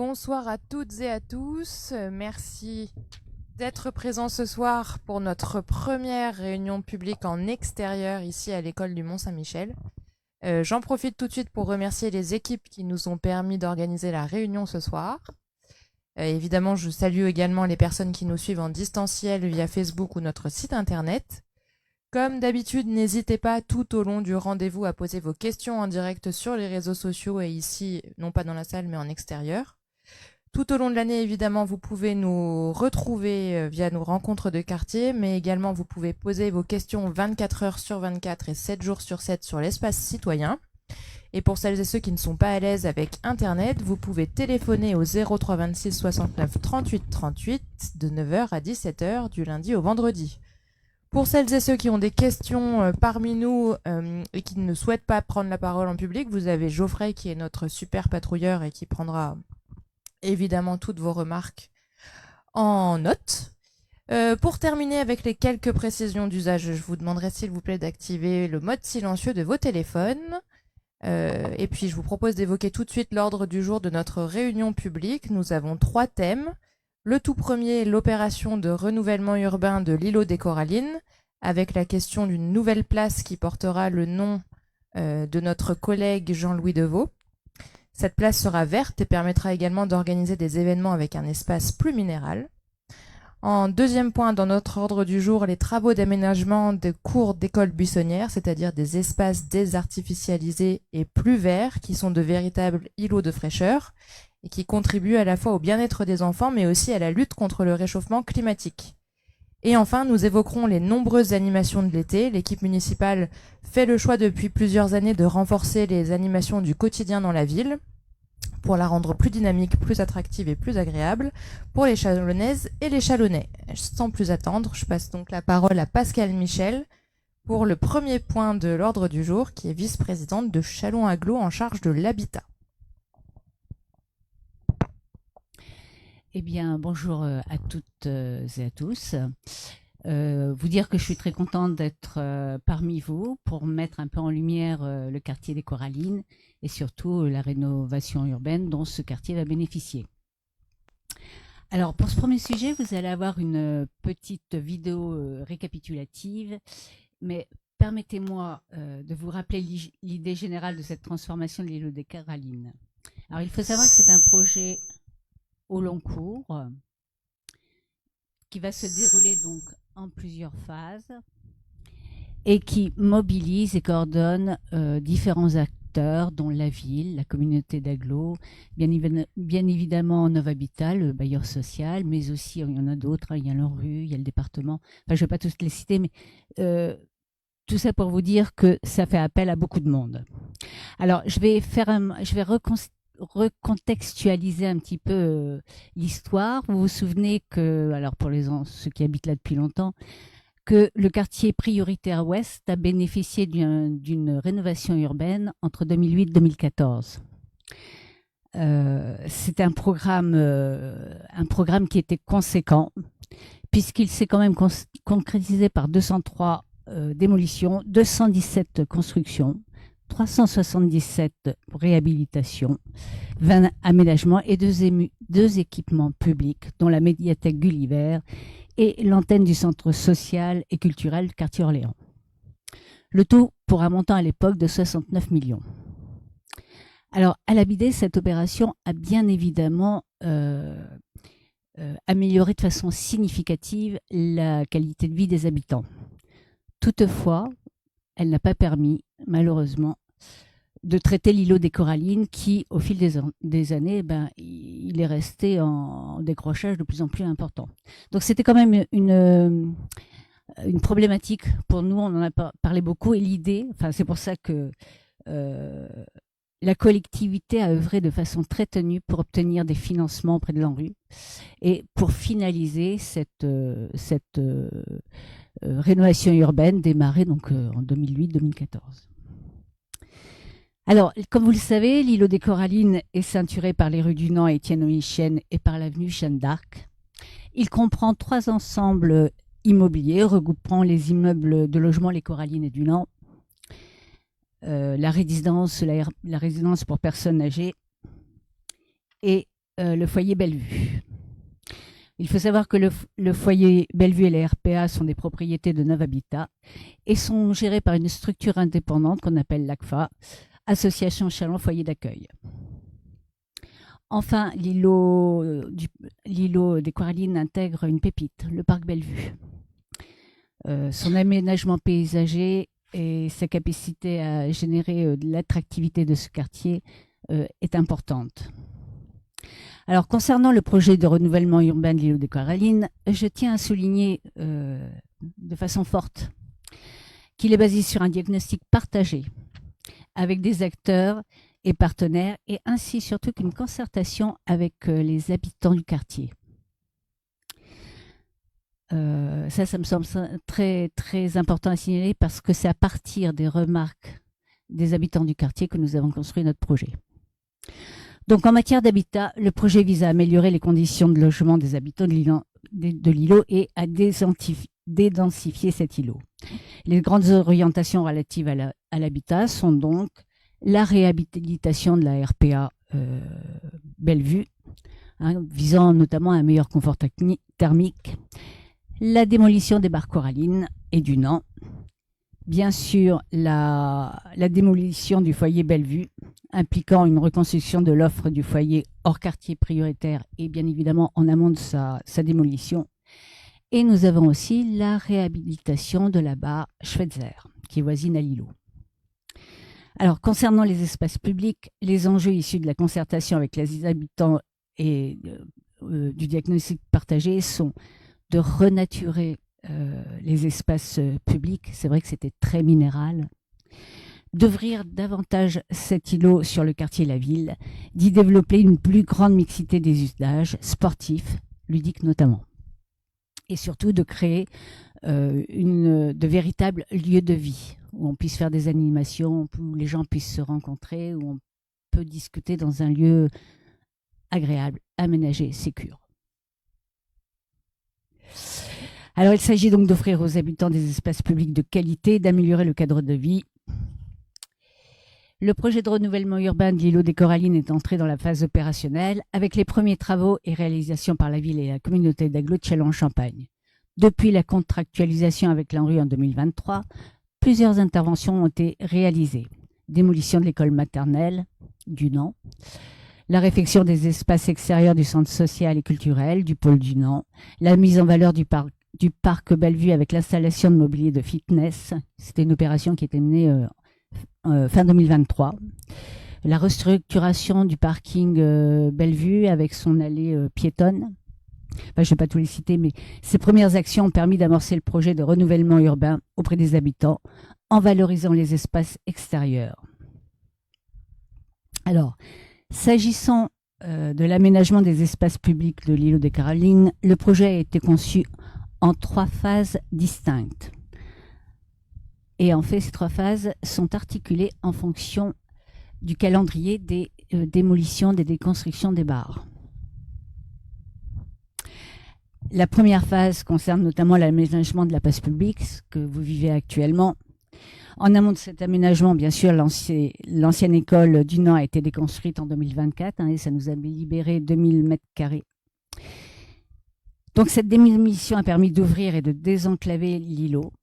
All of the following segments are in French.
Bonsoir à toutes et à tous. Merci d'être présents ce soir pour notre première réunion publique en extérieur ici à l'école du Mont-Saint-Michel. J'en profite tout de suite pour remercier les équipes qui nous ont permis d'organiser la réunion ce soir. Évidemment, je salue également les personnes qui nous suivent en distanciel via Facebook ou notre site internet. Comme d'habitude, n'hésitez pas tout au long du rendez-vous à poser vos questions en direct sur les réseaux sociaux et ici, non pas dans la salle mais en extérieur. Tout au long de l'année, évidemment, vous pouvez nous retrouver via nos rencontres de quartier, mais également vous pouvez poser vos questions 24 heures sur 24 et 7 jours sur 7 sur l'espace citoyen. Et pour celles et ceux qui ne sont pas à l'aise avec Internet, vous pouvez téléphoner au 03 26 69 38 38 de 9h à 17h du lundi au vendredi. Pour celles et ceux qui ont des questions parmi nous et qui ne souhaitent pas prendre la parole en public, vous avez Geoffrey qui est notre super patrouilleur et qui prendra évidemment toutes vos remarques en note. Pour terminer avec les quelques précisions d'usage, je vous demanderai s'il vous plaît d'activer le mode silencieux de vos téléphones. Et puis je vous propose d'évoquer tout de suite l'ordre du jour de notre réunion publique. Nous avons 3 thèmes. Le tout premier, l'opération de renouvellement urbain de l'îlot des Corallines, avec la question d'une nouvelle place qui portera le nom de notre collègue Jean-Louis Deveau. Cette place sera verte et permettra également d'organiser des événements avec un espace plus minéral. En deuxième point, dans notre ordre du jour, les travaux d'aménagement de cours d'école buissonnière, c'est-à-dire des espaces désartificialisés et plus verts, qui sont de véritables îlots de fraîcheur et qui contribuent à la fois au bien-être des enfants, mais aussi à la lutte contre le réchauffement climatique. Et enfin, nous évoquerons les nombreuses animations de l'été. L'équipe municipale fait le choix depuis plusieurs années de renforcer les animations du quotidien dans la ville pour la rendre plus dynamique, plus attractive et plus agréable pour les Chalonnaises et les Chalonnais. Sans plus attendre, je passe donc la parole à Pascale Michel pour le premier point de l'ordre du jour, qui est vice-présidente de Châlons-Agglo en charge de l'habitat. Eh bien, bonjour à toutes et à tous. Vous dire que je suis très contente d'être parmi vous pour mettre un peu en lumière le quartier des Corallines et surtout la rénovation urbaine dont ce quartier va bénéficier. Alors, pour ce premier sujet, vous allez avoir une petite vidéo récapitulative, mais permettez-moi de vous rappeler l'idée générale de cette transformation de l'îlot des Corallines. Alors, il faut savoir que c'est un projet au long cours qui va se dérouler donc en plusieurs phases et qui mobilise et coordonne différents acteurs dont la ville, la communauté d'Agglo, bien évidemment Nova Habitat, le bailleur social, mais aussi il y en a d'autres, il y a l'ANRU, il y a le département, enfin je ne vais pas tous les citer, mais tout ça pour vous dire que ça fait appel à beaucoup de monde. Alors je vais recontextualiser un petit peu l'histoire. Vous vous souvenez que, alors pour ceux qui habitent là depuis longtemps, que le quartier prioritaire ouest a bénéficié d'une rénovation urbaine entre 2008 et 2014. C'était un programme qui était conséquent, puisqu'il s'est quand même concrétisé par 203 démolitions, 217 constructions, 377 réhabilitations, 20 aménagements et deux équipements publics, dont la médiathèque Gulliver et l'antenne du centre social et culturel Quartier Orléans. Le tout pour un montant à l'époque de 69 millions. Alors, à l'Abidé, cette opération a bien évidemment amélioré de façon significative la qualité de vie des habitants. Toutefois, elle n'a pas permis, malheureusement, de traiter l'îlot des Corallines qui, au fil des années, il est resté en décrochage de plus en plus important. Donc c'était quand même une problématique pour nous, on en a parlé beaucoup, et l'idée, c'est pour ça que la collectivité a œuvré de façon très tenue pour obtenir des financements auprès de l'ANRU et pour finaliser cette rénovation urbaine démarrée donc en 2008-2014. Alors, comme vous le savez, l'îlot des Corallines est ceinturé par les rues du Nant et Étienne-Oïchen et par l'avenue Jeanne d'Arc. Il comprend 3 ensembles immobiliers regroupant les immeubles de logement Les Corallines et du Nant, la résidence pour personnes âgées et le foyer Bellevue. Il faut savoir que le foyer Bellevue et les RPA sont des propriétés de Nov Habitat et sont gérés par une structure indépendante qu'on appelle l'ACFA, Association Chalon Foyer d'accueil. Enfin, l'îlot des Corallines intègre une pépite, le parc Bellevue. Son aménagement paysager et sa capacité à générer de l'attractivité de ce quartier est importante. Alors, concernant le projet de renouvellement urbain de l'îlot des Corallines, je tiens à souligner de façon forte qu'il est basé sur un diagnostic partagé avec des acteurs et partenaires et ainsi surtout qu'une concertation avec les habitants du quartier. Ça me semble très, très important à signaler parce que c'est à partir des remarques des habitants du quartier que nous avons construit notre projet. Donc, en matière d'habitat, le projet vise à améliorer les conditions de logement des habitants de l'îlot et à dédensifier cet îlot. Les grandes orientations relatives à l'habitat sont donc la réhabilitation de la RPA Bellevue, visant notamment un meilleur confort thermique, la démolition des barres corallines et du Nant, bien sûr la démolition du foyer Bellevue, impliquant une reconstruction de l'offre du foyer hors quartier prioritaire et bien évidemment en amont de sa démolition. Et nous avons aussi la réhabilitation de la barre Schweitzer, qui est voisine à l'îlot. Alors, concernant les espaces publics, les enjeux issus de la concertation avec les habitants et du diagnostic partagé sont de renaturer les espaces publics. C'est vrai que c'était très minéral. D'ouvrir davantage cet îlot sur le quartier et la ville, d'y développer une plus grande mixité des usages, sportifs, ludiques notamment. Et surtout de créer de véritables lieux de vie, où on puisse faire des animations, où les gens puissent se rencontrer, où on peut discuter dans un lieu agréable, aménagé, sécure. Alors, il s'agit donc d'offrir aux habitants des espaces publics de qualité, d'améliorer le cadre de vie. Le projet de renouvellement urbain de l'îlot des Corallines est entré dans la phase opérationnelle avec les premiers travaux et réalisations par la ville et la communauté d'agglo de Châlons-en-Champagne. Depuis la contractualisation avec l'ANRU en 2023, plusieurs interventions ont été réalisées. Démolition de l'école maternelle du Nant, la réfection des espaces extérieurs du centre social et culturel du pôle du Nant, la mise en valeur du parc Bellevue avec l'installation de mobilier de fitness. C'était une opération qui était menée fin 2023. La restructuration du parking Bellevue avec son allée piétonne. Enfin, je ne vais pas tous les citer, mais ces premières actions ont permis d'amorcer le projet de renouvellement urbain auprès des habitants en valorisant les espaces extérieurs. Alors, s'agissant de l'aménagement des espaces publics de l'îlot des Corallines, le projet a été conçu en 3 phases distinctes. Et en fait, ces 3 phases sont articulées en fonction du calendrier des démolitions, des déconstructions des barres. La première phase concerne notamment l'aménagement de la place publique, ce que vous vivez actuellement. En amont de cet aménagement, bien sûr, l'ancienne école du Nant a été déconstruite en 2024 et ça nous a libéré 2000 mètres carrés. Donc cette démolition a permis d'ouvrir et de désenclaver l'îlot.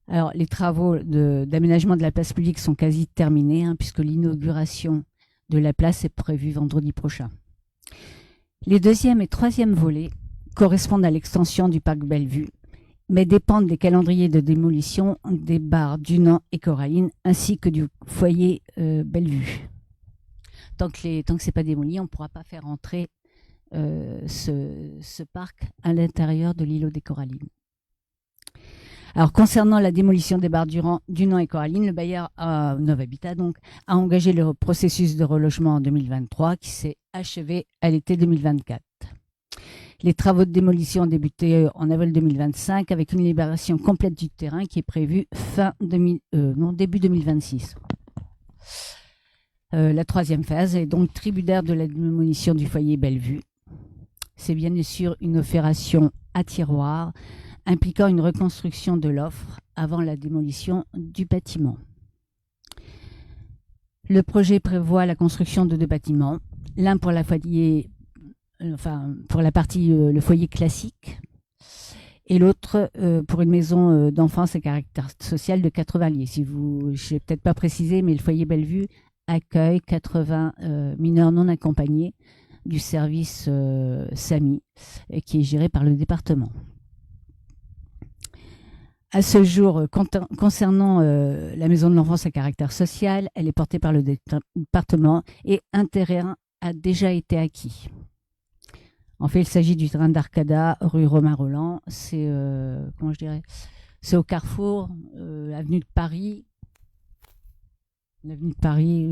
Alors les travaux d'aménagement de la place publique sont quasi terminés puisque l'inauguration de la place est prévue vendredi prochain. Les 2e et 3e volets correspondent à l'extension du parc Bellevue, mais dépendent des calendriers de démolition des barres du Nant et Corallines ainsi que du foyer Bellevue. Tant que c'est pas démoli, on ne pourra pas faire entrer ce parc à l'intérieur de l'îlot des Corallines. Alors, concernant la démolition des barres du Nant et Corallines, le bailleur Nov Habitat a engagé le processus de relogement en 2023 qui s'est achevé à l'été 2024. Les travaux de démolition ont débuté en avril 2025 avec une libération complète du terrain qui est prévue début 2026. La 3e phase est donc tributaire de la démolition du foyer Bellevue. C'est bien sûr une opération à tiroir impliquant une reconstruction de l'offre avant la démolition du bâtiment. Le projet prévoit la construction de 2 bâtiments, L'un pour pour la partie le foyer classique, et l'autre pour une maison d'enfance à caractère social de 80 lits. Je n'ai peut-être pas précisé, mais le foyer Bellevue accueille 80 mineurs non accompagnés du service SAMI, qui est géré par le département. À ce jour, concernant la maison de l'enfance à caractère social, elle est portée par le département et un terrain a déjà été acquis. En fait, il s'agit du terrain d'Arcada, rue Romain Roland. C'est c'est au carrefour, avenue de Paris. L'avenue de Paris.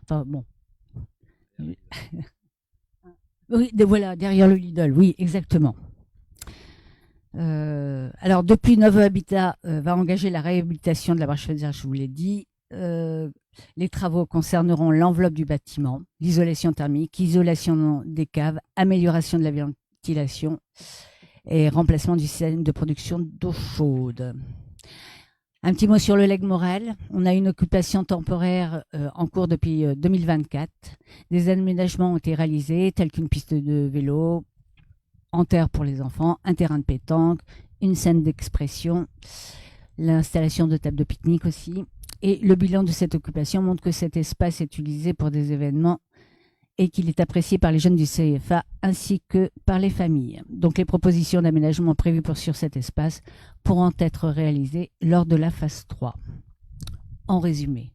Enfin bon. Oui, voilà, derrière le Lidl. Oui, exactement. Alors, depuis Novo Habitat va engager la réhabilitation de la brèche faîtière, je vous l'ai dit. Les travaux concerneront l'enveloppe du bâtiment, l'isolation thermique, isolation des caves, amélioration de la ventilation et remplacement du système de production d'eau chaude. Un petit mot sur le legs Morel. On a une occupation temporaire en cours depuis 2024. Des aménagements ont été réalisés, tels qu'une piste de vélo, en terre pour les enfants, un terrain de pétanque, une scène d'expression, l'installation de tables de pique-nique aussi. Et le bilan de cette occupation montre que cet espace est utilisé pour des événements et qu'il est apprécié par les jeunes du CFA ainsi que par les familles. Donc les propositions d'aménagement prévues sur cet espace pourront être réalisées lors de la phase 3. En résumé,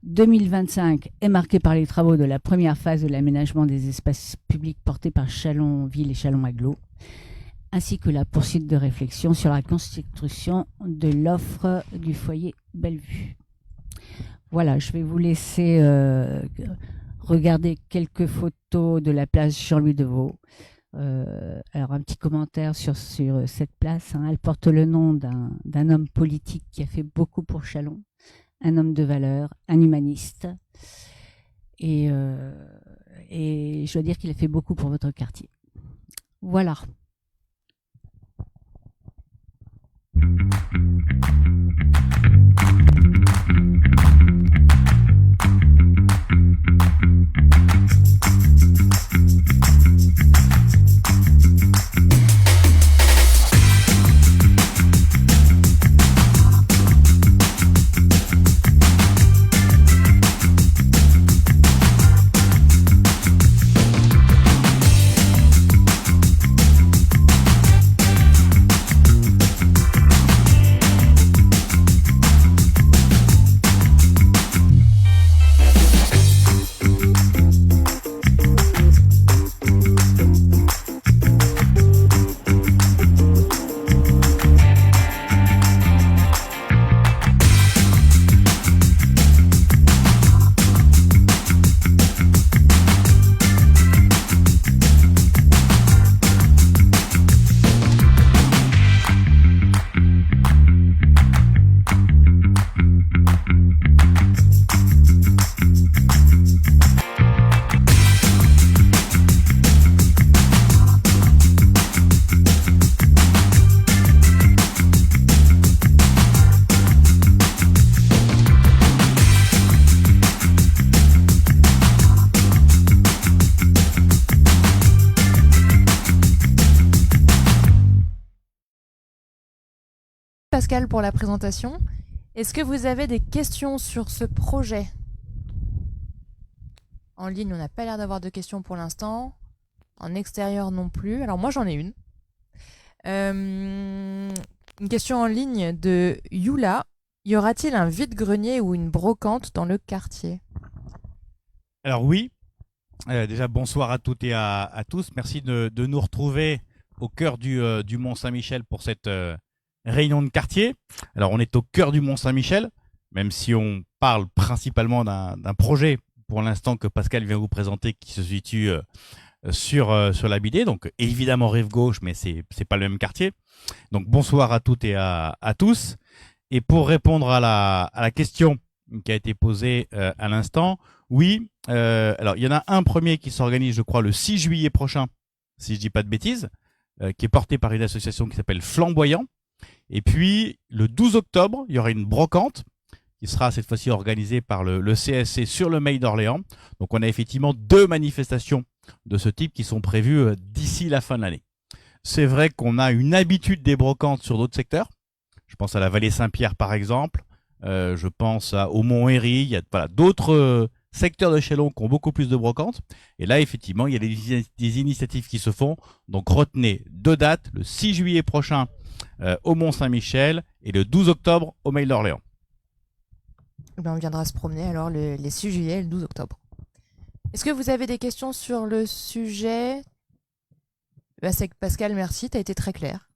2025 est marqué par les travaux de la première phase de l'aménagement des espaces publics portés par Châlons-Ville et Châlons-Agglo, ainsi que la poursuite de réflexion sur la constitution de l'offre du foyer Bellevue. Voilà, je vais vous laisser regarder quelques photos de la place Jean-Louis Deveau. Alors un petit commentaire sur cette place. Elle porte le nom d'un homme politique qui a fait beaucoup pour Châlons, un homme de valeur, un humaniste. Et je dois dire qu'il a fait beaucoup pour votre quartier. Voilà. Pascal pour la présentation. Est-ce que vous avez des questions sur ce projet? En ligne, on n'a pas l'air d'avoir de questions pour l'instant. En extérieur non plus. Alors moi j'en ai une. Une question en ligne de Yula. Y aura-t-il un vide-grenier ou une brocante dans le quartier? Alors oui. Déjà bonsoir à toutes et à tous. Merci de nous retrouver au cœur du Mont-Saint-Michel pour cette réunion de quartier. Alors on est au cœur du Mont-Saint-Michel, même si on parle principalement d'un projet pour l'instant que Pascal vient vous présenter qui se situe sur la Bidée, donc évidemment rive gauche, mais c'est pas le même quartier. Donc bonsoir à toutes et à tous. Et pour répondre à la question qui a été posée à l'instant, oui, alors il y en a un premier qui s'organise, je crois, le 6 juillet prochain, si je dis pas de bêtises, qui est porté par une association qui s'appelle Flamboyant. Et puis, le 12 octobre, il y aura une brocante qui sera cette fois-ci organisé par le CSC sur le Mail d'Orléans. Donc on a effectivement 2 manifestations de ce type qui sont prévues d'ici la fin de l'année. C'est vrai qu'on a une habitude des brocantes sur d'autres secteurs. Je pense à la Vallée Saint-Pierre par exemple. Je pense au Mont-Héry. Il y a d'autres secteurs de Châlons qui ont beaucoup plus de brocantes. Et là, effectivement, il y a des initiatives qui se font. Donc retenez 2 dates, le 6 juillet prochain au Mont-Saint-Michel et le 12 octobre au Mail d'Orléans. On viendra se promener alors les 6 juillet et le 12 octobre. Est-ce que vous avez des questions sur le sujet? Pascal, merci, tu as été très clair.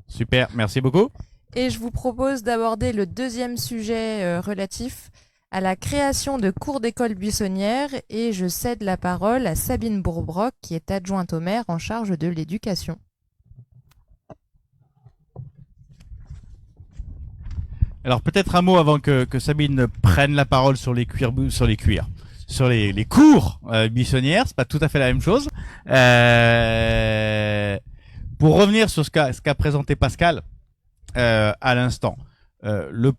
Super, merci beaucoup. Et je vous propose d'aborder le deuxième sujet relatif à la création de cours d'école buissonnière et je cède la parole à Sabine Bourbrock qui est adjointe au maire en charge de l'éducation. Alors peut-être un mot avant que Sabine prenne la parole sur les cours buissonnières, c'est pas tout à fait la même chose. Pour revenir sur ce qu'a présenté Pascal à l'instant, le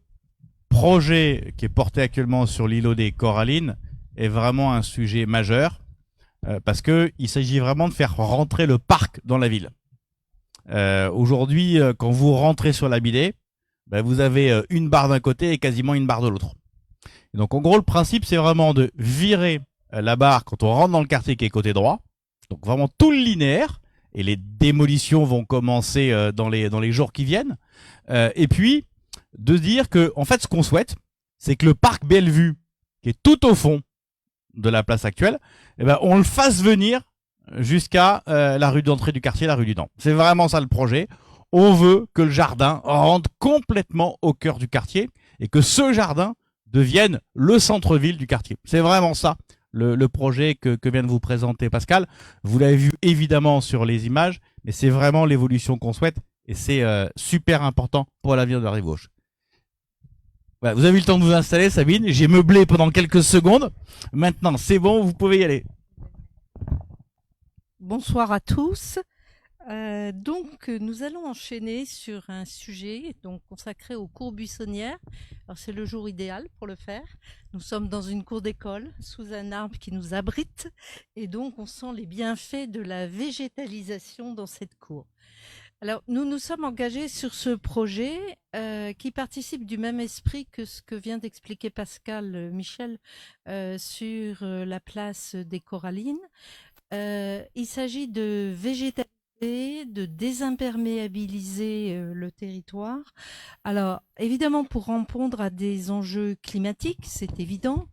projet qui est porté actuellement sur l'îlot des Corallines est vraiment un sujet majeur parce que il s'agit vraiment de faire rentrer le parc dans la ville. Aujourd'hui, quand vous rentrez sur la Bidée, vous avez une barre d'un côté et quasiment une barre de l'autre. Donc en gros, le principe, c'est vraiment de virer la barre quand on rentre dans le quartier qui est côté droit. Donc vraiment tout le linéaire. Et les démolitions vont commencer dans les jours qui viennent. Et puis, de dire que, en fait, ce qu'on souhaite, c'est que le parc Bellevue, qui est tout au fond de la place actuelle, on le fasse venir jusqu'à la rue d'entrée du quartier, la rue du Dent. C'est vraiment ça le projet. On veut que le jardin rentre complètement au cœur du quartier et que ce jardin devienne le centre-ville du quartier. C'est vraiment ça le projet que vient de vous présenter Pascal. Vous l'avez vu évidemment sur les images, mais c'est vraiment l'évolution qu'on souhaite et c'est super important pour l'avenir de la rive gauche. Voilà, vous avez eu le temps de vous installer, Sabine. J'ai meublé pendant quelques secondes. Maintenant, c'est bon, vous pouvez y aller. Bonsoir à tous. Donc, nous allons enchaîner sur un sujet consacré aux cours buissonnières. Alors, c'est le jour idéal pour le faire. Nous sommes dans une cour d'école, sous un arbre qui nous abrite, et donc on sent les bienfaits de la végétalisation dans cette cour. Alors, nous nous sommes engagés sur ce projet qui participe du même esprit que ce que vient d'expliquer Pascal Michel sur la place des Corallines. Il s'agit de végétaliser, de désimperméabiliser le territoire. Alors, évidemment, pour répondre à des enjeux climatiques, c'est évident.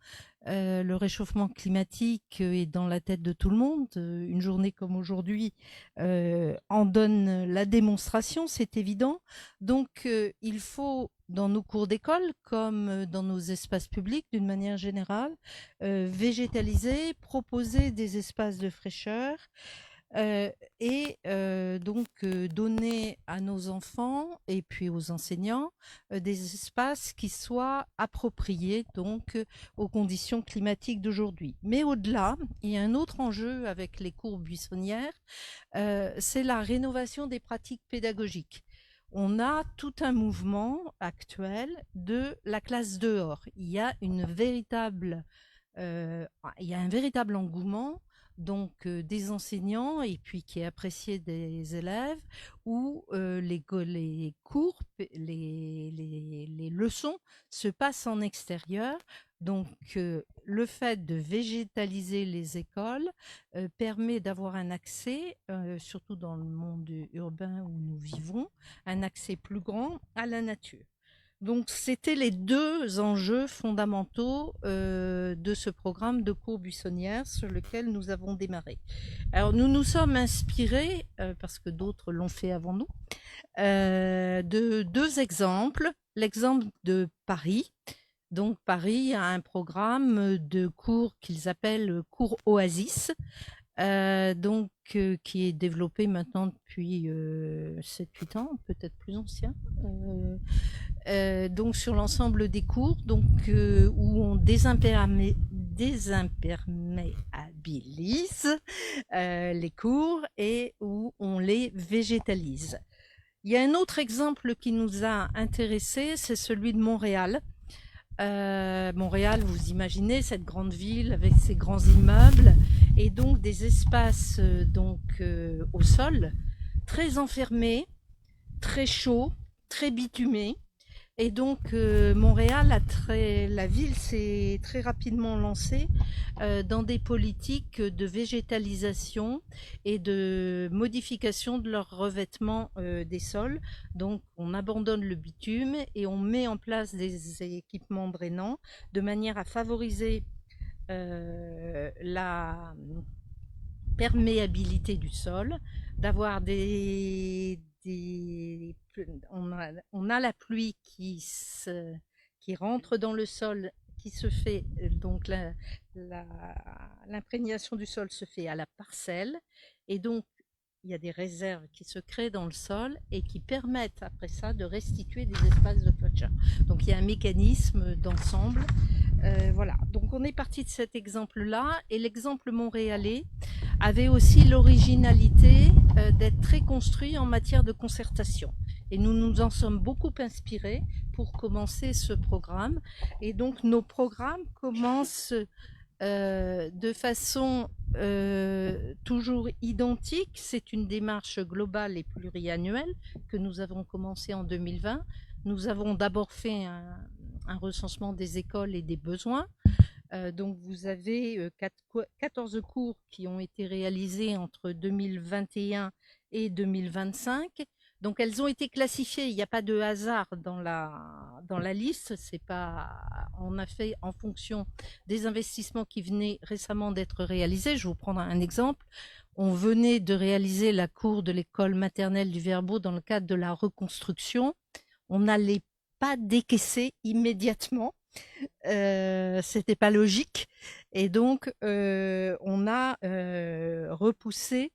Le réchauffement climatique est dans la tête de tout le monde. Une journée comme aujourd'hui en donne la démonstration, c'est évident. Donc, il faut, dans nos cours d'école, comme dans nos espaces publics d'une manière générale, végétaliser, proposer des espaces de fraîcheur, donner à nos enfants et puis aux enseignants des espaces qui soient appropriés aux conditions climatiques d'aujourd'hui. Mais au-delà, il y a un autre enjeu avec les cours buissonnières, c'est la rénovation des pratiques pédagogiques. On a tout un mouvement actuel de la classe dehors. Il y a un véritable engouement des enseignants et puis qui est apprécié des élèves où les cours, les leçons se passent en extérieur. Donc le fait de végétaliser les écoles permet d'avoir un accès, surtout dans le monde urbain où nous vivons, un accès plus grand à la nature. Donc, c'était les deux enjeux fondamentaux de ce programme de cours buissonnières sur lequel nous avons démarré. Alors, nous nous sommes inspirés, parce que d'autres l'ont fait avant nous, de 2 exemples. L'exemple de Paris. Donc, Paris a un programme de cours qu'ils appellent cours Oasis, qui est développé maintenant depuis 7-8 ans, peut-être plus ancien. Donc sur l'ensemble des cours, où on désimperméabilise les cours et où on les végétalise. Il y a un autre exemple qui nous a intéressés, c'est celui de Montréal. Montréal, vous imaginez cette grande ville avec ses grands immeubles et donc des espaces au sol très enfermés, très chauds, très bitumés. Et donc Montréal, la ville s'est très rapidement lancée dans des politiques de végétalisation et de modification de leur revêtement des sols. Donc on abandonne le bitume et on met en place des équipements drainants de manière à favoriser la perméabilité du sol, d'avoir on a la pluie qui rentre dans le sol, qui se fait, donc l'imprégnation du sol se fait à la parcelle, et donc il y a des réserves qui se créent dans le sol et qui permettent après ça de restituer des espaces de flotteur. Donc il y a un mécanisme d'ensemble. Voilà, donc on est parti de cet exemple-là, et l'exemple montréalais avait aussi l'originalité d'être très construit en matière de concertation. Et nous nous en sommes beaucoup inspirés pour commencer ce programme. Et donc nos programmes commencent de façon toujours identique. C'est une démarche globale et pluriannuelle que nous avons commencé en 2020. Nous avons d'abord fait un recensement des écoles et des besoins. Donc vous avez 14 cours qui ont été réalisés entre 2021 et 2025. Donc elles ont été classifiées, il n'y a pas de hasard dans la liste, on a fait en fonction des investissements qui venaient récemment d'être réalisés. Je vais vous prendre un exemple. On venait de réaliser la cour de l'école maternelle du Verbeau dans le cadre de la reconstruction. On n'allait pas décaisser immédiatement. C'était pas logique, et donc on a repoussé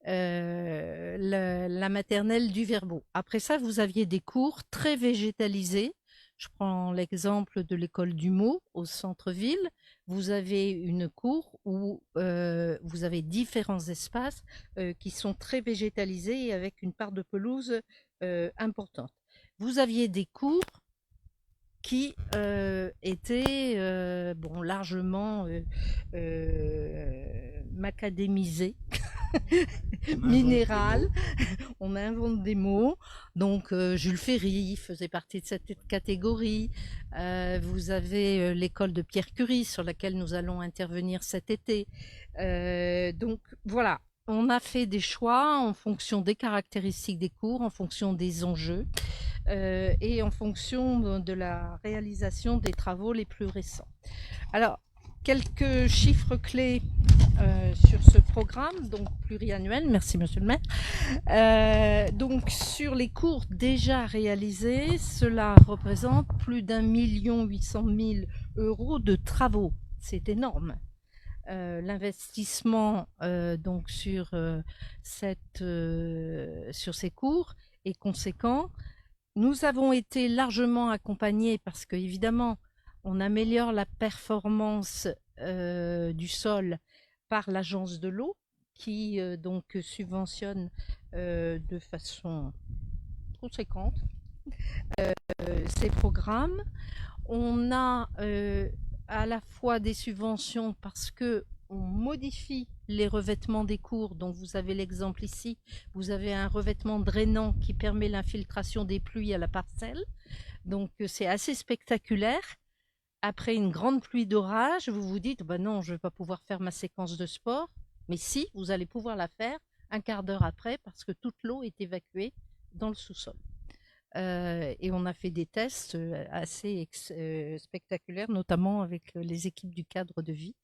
la maternelle du Verbeau. Après ça, vous aviez des cours très végétalisés. Je prends l'exemple de l'école du Mot au centre-ville. Vous avez une cour où vous avez différents espaces qui sont très végétalisés et avec une part de pelouse importante. Vous aviez des cours qui étaient largement macadémisés, minéral. On invente des mots. Donc Jules Ferry faisait partie de cette catégorie. Vous avez l'école de Pierre Curie sur laquelle nous allons intervenir cet été. Donc voilà, on a fait des choix en fonction des caractéristiques des cours, en fonction des enjeux et en fonction de la réalisation des travaux les plus récents. Alors, quelques chiffres clés sur ce programme, donc pluriannuel. Merci, monsieur le maire. Donc, sur les cours déjà réalisés, cela représente plus d'1,8 million de travaux. C'est énorme. L'investissement donc sur ces cours est conséquent. Nous avons été largement accompagnés parce que, évidemment, on améliore la performance du sol par l'agence de l'eau qui donc subventionne de façon conséquente ces programmes. On a à la fois des subventions parce que on modifie les revêtements des cours, dont vous avez l'exemple ici. Vous avez un revêtement drainant qui permet l'infiltration des pluies à la parcelle. Donc c'est assez spectaculaire. Après une grande pluie d'orage, vous vous dites bah non, je ne vais pas pouvoir faire ma séquence de sport. Mais si, vous allez pouvoir la faire un quart d'heure après parce que toute l'eau est évacuée dans le sous-sol. Et on a fait des tests assez spectaculaires, notamment avec les équipes du cadre de vie.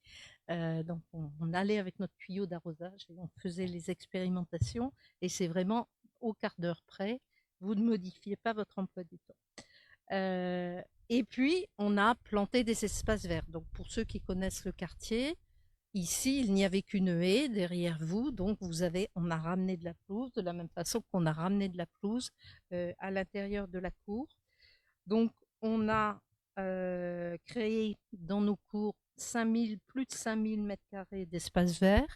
Donc on allait avec notre tuyau d'arrosage et on faisait les expérimentations, et c'est vraiment au quart d'heure près, vous ne modifiez pas votre emploi du temps. Et puis on a planté des espaces verts. Donc pour ceux qui connaissent le quartier, ici il n'y avait qu'une haie derrière vous, donc on a ramené de la pelouse de la même façon qu'on a ramené de la pelouse à l'intérieur de la cour. Donc on a créé dans nos cours plus de 5000 mètres carrés d'espace vert,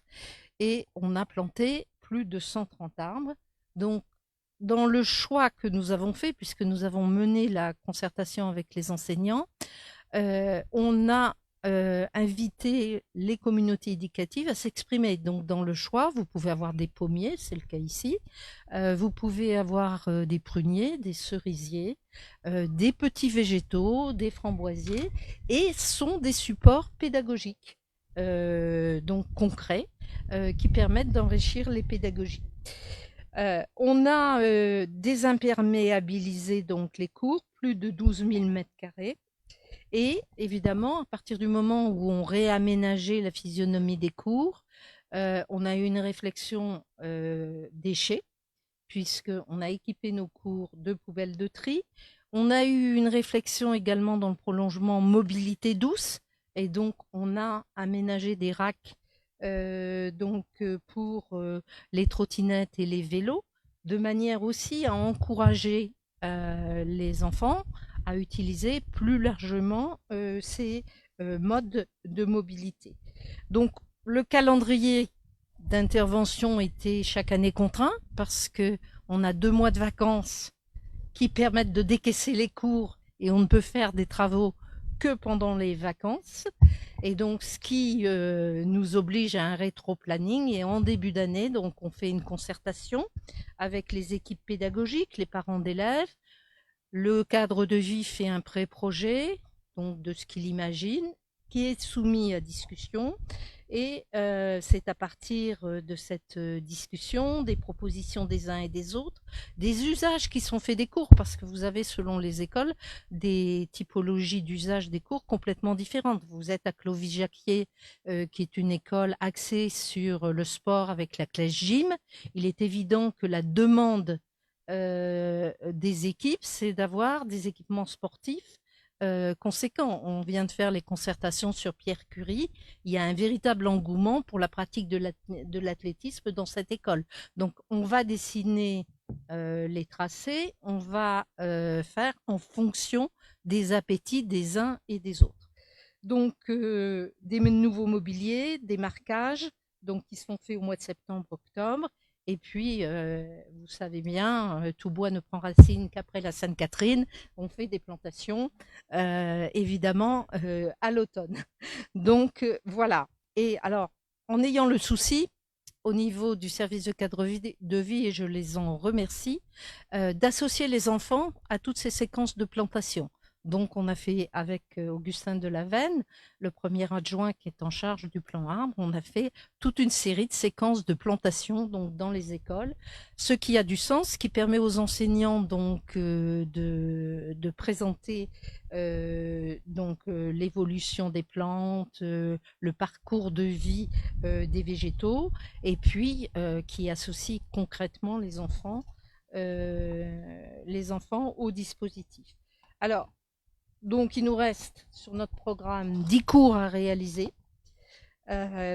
et on a planté plus de 130 arbres. Donc, dans le choix que nous avons fait, puisque nous avons mené la concertation avec les enseignants, On a invité les communautés éducatives à s'exprimer. Donc dans le choix, vous pouvez avoir des pommiers, c'est le cas ici, vous pouvez avoir des pruniers, des cerisiers, des petits végétaux, des framboisiers, et sont des supports pédagogiques, donc concrets, qui permettent d'enrichir les pédagogies. On a désimperméabilisé donc les cours, plus de 12 000 mètres carrés. Et évidemment, à partir du moment où on réaménageait la physionomie des cours, on a eu une réflexion déchets, puisqu'on a équipé nos cours de poubelles de tri. On a eu une réflexion également dans le prolongement mobilité douce, et donc on a aménagé des racks pour les trottinettes et les vélos, de manière aussi à encourager les enfants à utiliser plus largement ces modes de mobilité. Donc le calendrier d'intervention était chaque année contraint parce que on a 2 mois de vacances qui permettent de décaisser les cours et on ne peut faire des travaux que pendant les vacances. Et donc, ce qui nous oblige à un rétro-planning. Et en début d'année, donc, on fait une concertation avec les équipes pédagogiques, les parents d'élèves. Le cadre de vie fait un pré-projet, donc de ce qu'il imagine, qui est soumis à discussion. Et c'est à partir de cette discussion, des propositions des uns et des autres, des usages qui sont faits des cours, parce que vous avez, selon les écoles, des typologies d'usage des cours complètement différentes. Vous êtes à Clovis-Jacquier, qui est une école axée sur le sport avec la classe gym. Il est évident que la demande des équipes, c'est d'avoir des équipements sportifs conséquents. On vient de faire les concertations sur Pierre Curie. Il y a un véritable engouement pour la pratique de l'athlétisme dans cette école. Donc, on va dessiner les tracés, on va faire en fonction des appétits des uns et des autres. Donc, des nouveaux mobiliers, des marquages, donc qui sont faits au mois de septembre-octobre. Et puis, vous savez bien, tout bois ne prend racine qu'après la Sainte-Catherine. On fait des plantations, évidemment, à l'automne. Donc, voilà. Et alors, en ayant le souci, au niveau du service de cadre de vie, et je les en remercie, d'associer les enfants à toutes ces séquences de plantation. Donc, on a fait avec Augustin Delavenne, le premier adjoint qui est en charge du plan arbre, on a fait toute une série de séquences de plantation donc dans les écoles, ce qui a du sens, ce qui permet aux enseignants donc de présenter l'évolution des plantes, le parcours de vie des végétaux, et puis qui associe concrètement les enfants au dispositif. Alors, donc, il nous reste sur notre programme 10 cours à réaliser.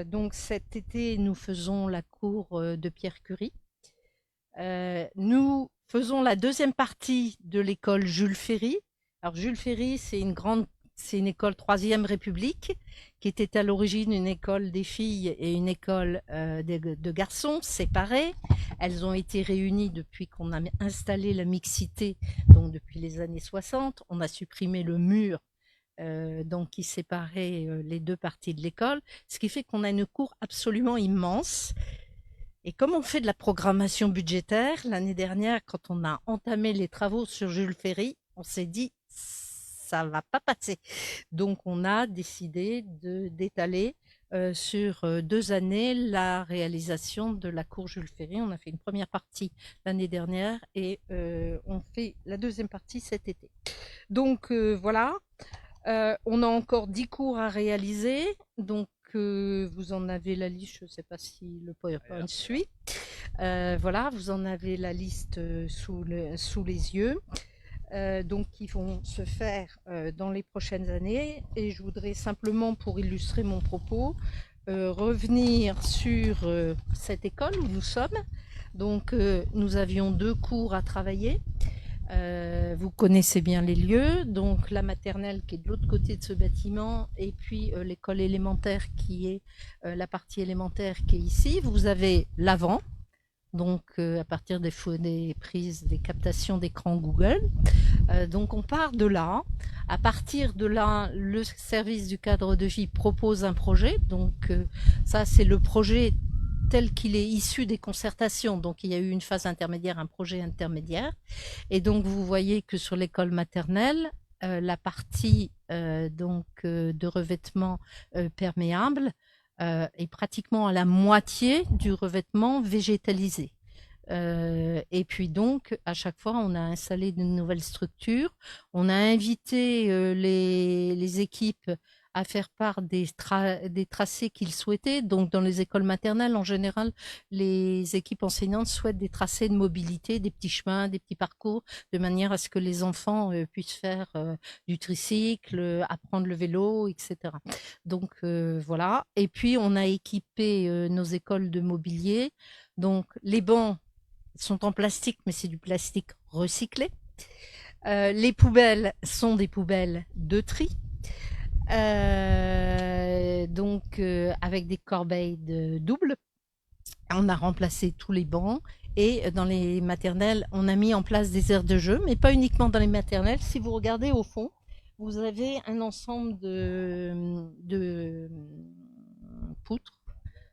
Donc, cet été, nous faisons la cour de Pierre Curie. Nous faisons la deuxième partie de l'école Jules Ferry. Alors, Jules Ferry, c'est une école 3e République qui était à l'origine une école des filles et une école de garçons séparées. Elles ont été réunies depuis qu'on a installé la mixité, donc depuis les années 60. On a supprimé le mur qui séparait les deux parties de l'école, ce qui fait qu'on a une cour absolument immense. Et comme on fait de la programmation budgétaire, l'année dernière, quand on a entamé les travaux sur Jules Ferry, on s'est dit ça va pas passer. Donc, on a décidé d'étaler sur 2 années la réalisation de la cour Jules Ferry. On a fait une première partie l'année dernière et on fait la deuxième partie cet été. Donc, voilà. On a encore 10 cours à réaliser. Donc, vous en avez la liste. Je ne sais pas si le PowerPoint suit. Voilà, vous en avez la liste sous les yeux. Donc qui vont se faire dans les prochaines années. Et je voudrais simplement, pour illustrer mon propos, revenir sur cette école où nous sommes. Donc nous avions 2 cours à travailler. Vous connaissez bien les lieux, donc la maternelle qui est de l'autre côté de ce bâtiment et puis l'école élémentaire qui est la partie élémentaire qui est ici. Vous avez l'avant, donc à partir des prises, des captations d'écran Google. Donc on part de là. À partir de là, le service du cadre de vie propose un projet. Donc ça, c'est le projet tel qu'il est issu des concertations. Donc il y a eu une phase intermédiaire, un projet intermédiaire. Et donc vous voyez que sur l'école maternelle, la partie de revêtement perméable est pratiquement à la moitié du revêtement végétalisé. Et puis donc, à chaque fois, on a installé de nouvelles structures. On a invité les équipes à faire part des tracés qu'ils souhaitaient. Donc, dans les écoles maternelles, en général, les équipes enseignantes souhaitent des tracés de mobilité, des petits chemins, des petits parcours, de manière à ce que les enfants puissent faire du tricycle, apprendre le vélo, etc. Donc, voilà. Et puis, on a équipé nos écoles de mobilier. Donc, les bancs sont en plastique, mais c'est du plastique recyclé. Les poubelles sont des poubelles de tri. Avec des corbeilles de double. On a remplacé tous les bancs. Et dans les maternelles, on a mis en place des aires de jeu, mais pas uniquement dans les maternelles. Si vous regardez au fond, vous avez un ensemble de poutres,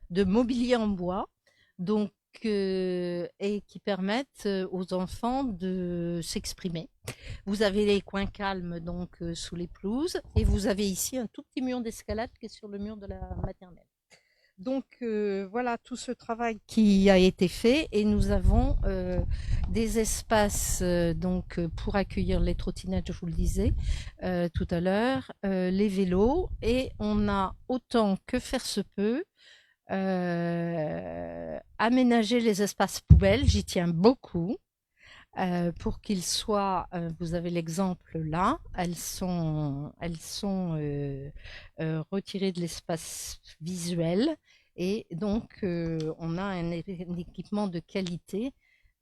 de mobilier en bois. Donc, et qui permettent aux enfants de s'exprimer. Vous avez les coins calmes donc sous les pelouses et vous avez ici un tout petit mur d'escalade qui est sur le mur de la maternelle. Donc voilà tout ce travail qui a été fait et nous avons des espaces pour accueillir les trottinettes, je vous le disais tout à l'heure, les vélos, et on a autant que faire se peut aménager les espaces poubelles, j'y tiens beaucoup, pour qu'ils soient, vous avez l'exemple là, elles sont retirées de l'espace visuel, et donc on a un équipement de qualité.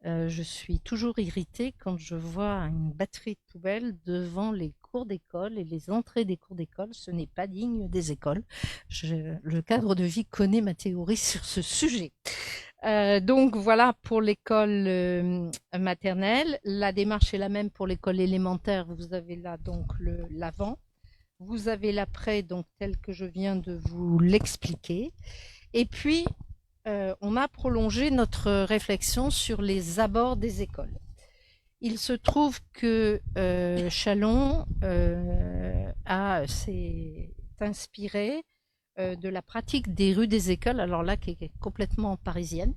Je suis toujours irritée quand je vois une batterie de poubelles devant les cours d'école et les entrées des cours d'école. Ce n'est pas digne des écoles. Le cadre de vie connaît ma théorie sur ce sujet. Donc voilà pour l'école maternelle. La démarche est la même pour l'école élémentaire. Vous avez là donc l'avant. Vous avez l'après, donc tel que je viens de vous l'expliquer. Et puis, on a prolongé notre réflexion sur les abords des écoles. Il se trouve que Châlons s'est inspiré de la pratique des rues des écoles, alors là qui est complètement parisienne.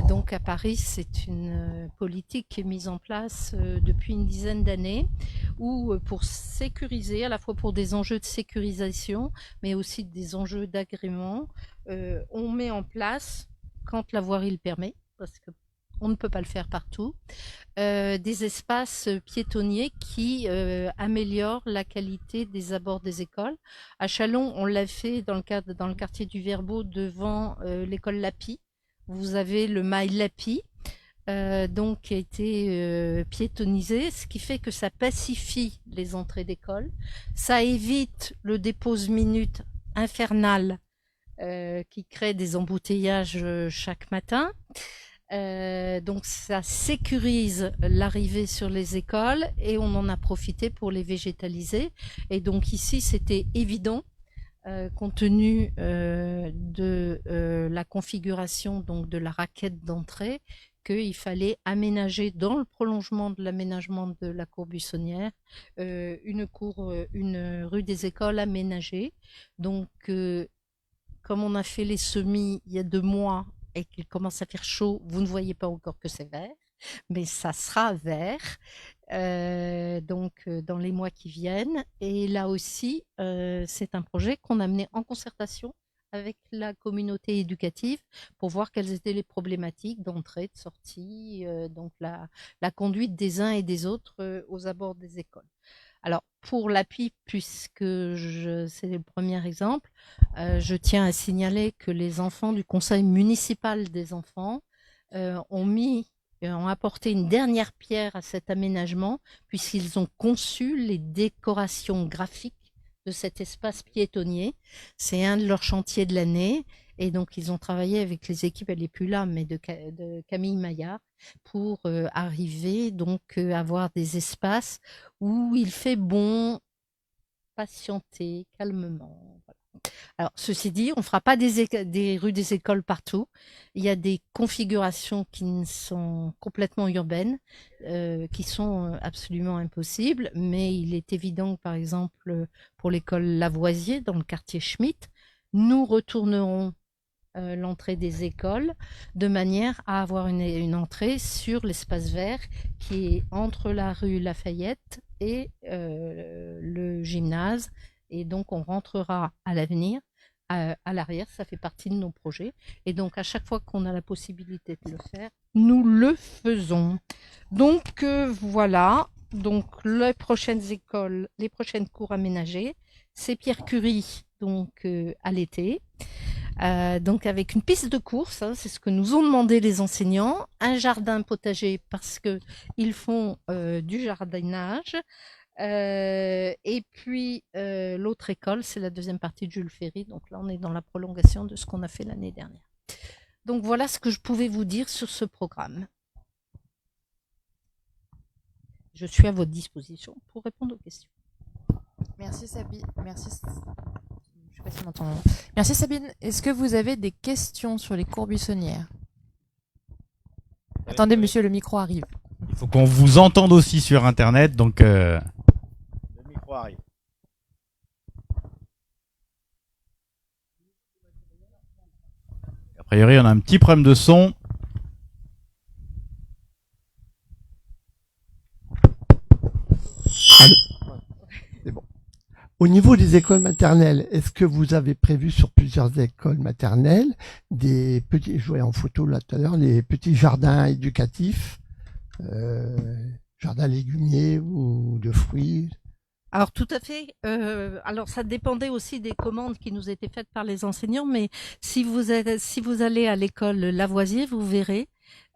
Donc à Paris, c'est une politique qui est mise en place depuis une dizaine d'années, où pour sécuriser, à la fois pour des enjeux de sécurisation, mais aussi des enjeux d'agrément, on met en place, quand la voirie le permet, parce que on ne peut pas le faire partout, des espaces piétonniers qui améliorent la qualité des abords des écoles. À Châlons, on l'a fait dans le quartier du Verbeau, devant l'école Lapi. Vous avez le mail Lapi, donc qui a été piétonnisé, ce qui fait que ça pacifie les entrées d'école. Ça évite le dépose-minute infernal qui crée des embouteillages chaque matin. Donc ça sécurise l'arrivée sur les écoles et on en a profité pour les végétaliser. Et donc ici, c'était évident, compte tenu de la configuration donc de la raquette d'entrée, qu'il fallait aménager dans le prolongement de l'aménagement de la cour buissonnière une rue des écoles aménagée. Donc comme on a fait les semis il y a 2 mois et qu'il commence à faire chaud, vous ne voyez pas encore que c'est vert, mais ça sera vert dans les mois qui viennent. Et là aussi, c'est un projet qu'on a mené en concertation avec la communauté éducative pour voir quelles étaient les problématiques d'entrée, de sortie, donc la conduite des uns et des autres aux abords des écoles. Alors, pour l'appui, puisque c'est le premier exemple, je tiens à signaler que les enfants du conseil municipal des enfants ont apporté une dernière pierre à cet aménagement, puisqu'ils ont conçu les décorations graphiques de cet espace piétonnier. C'est un de leurs chantiers de l'année. Et donc, ils ont travaillé avec les équipes, elle n'est plus là, mais de Camille Maillard, pour arriver, donc, à avoir des espaces où il fait bon patienter calmement. Voilà. Alors, ceci dit, on ne fera pas des rues des écoles partout. Il y a des configurations qui sont complètement urbaines, qui sont absolument impossibles, mais il est évident que, par exemple, pour l'école Lavoisier, dans le quartier Schmitt, nous retournerons l'entrée des écoles de manière à avoir une entrée sur l'espace vert qui est entre la rue Lafayette et le gymnase. Et donc, on rentrera à l'avenir, à l'arrière. Ça fait partie de nos projets. Et donc, à chaque fois qu'on a la possibilité de le faire, nous le faisons. Donc, voilà. Donc, les prochaines écoles, les prochaines cours aménagées, c'est Pierre Curie, donc à l'été. Donc avec une piste de course, hein, c'est ce que nous ont demandé les enseignants, un jardin potager parce que ils font du jardinage, et puis l'autre école, c'est la deuxième partie de Jules Ferry. Donc là, on est dans la prolongation de ce qu'on a fait l'année dernière. Donc voilà ce que je pouvais vous dire sur ce programme. Je suis à votre disposition pour répondre aux questions. Merci Sabine. Merci. Je sais pas si on m'entend. Merci Sabine. Est-ce que vous avez des questions sur les cours buissonnières? Attendez, monsieur, le micro arrive. Il faut qu'on vous entende aussi sur Internet, donc le micro arrive. A priori, on a un petit problème de son. Allô. C'est bon. Au niveau des écoles maternelles, est-ce que vous avez prévu sur plusieurs écoles maternelles des petits, je voyais en photo là tout à l'heure, les petits jardins éducatifs, jardins légumiers ou de fruits? Alors tout à fait. Alors ça dépendait aussi des commandes qui nous étaient faites par les enseignants, mais si vous allez à l'école Lavoisier, vous verrez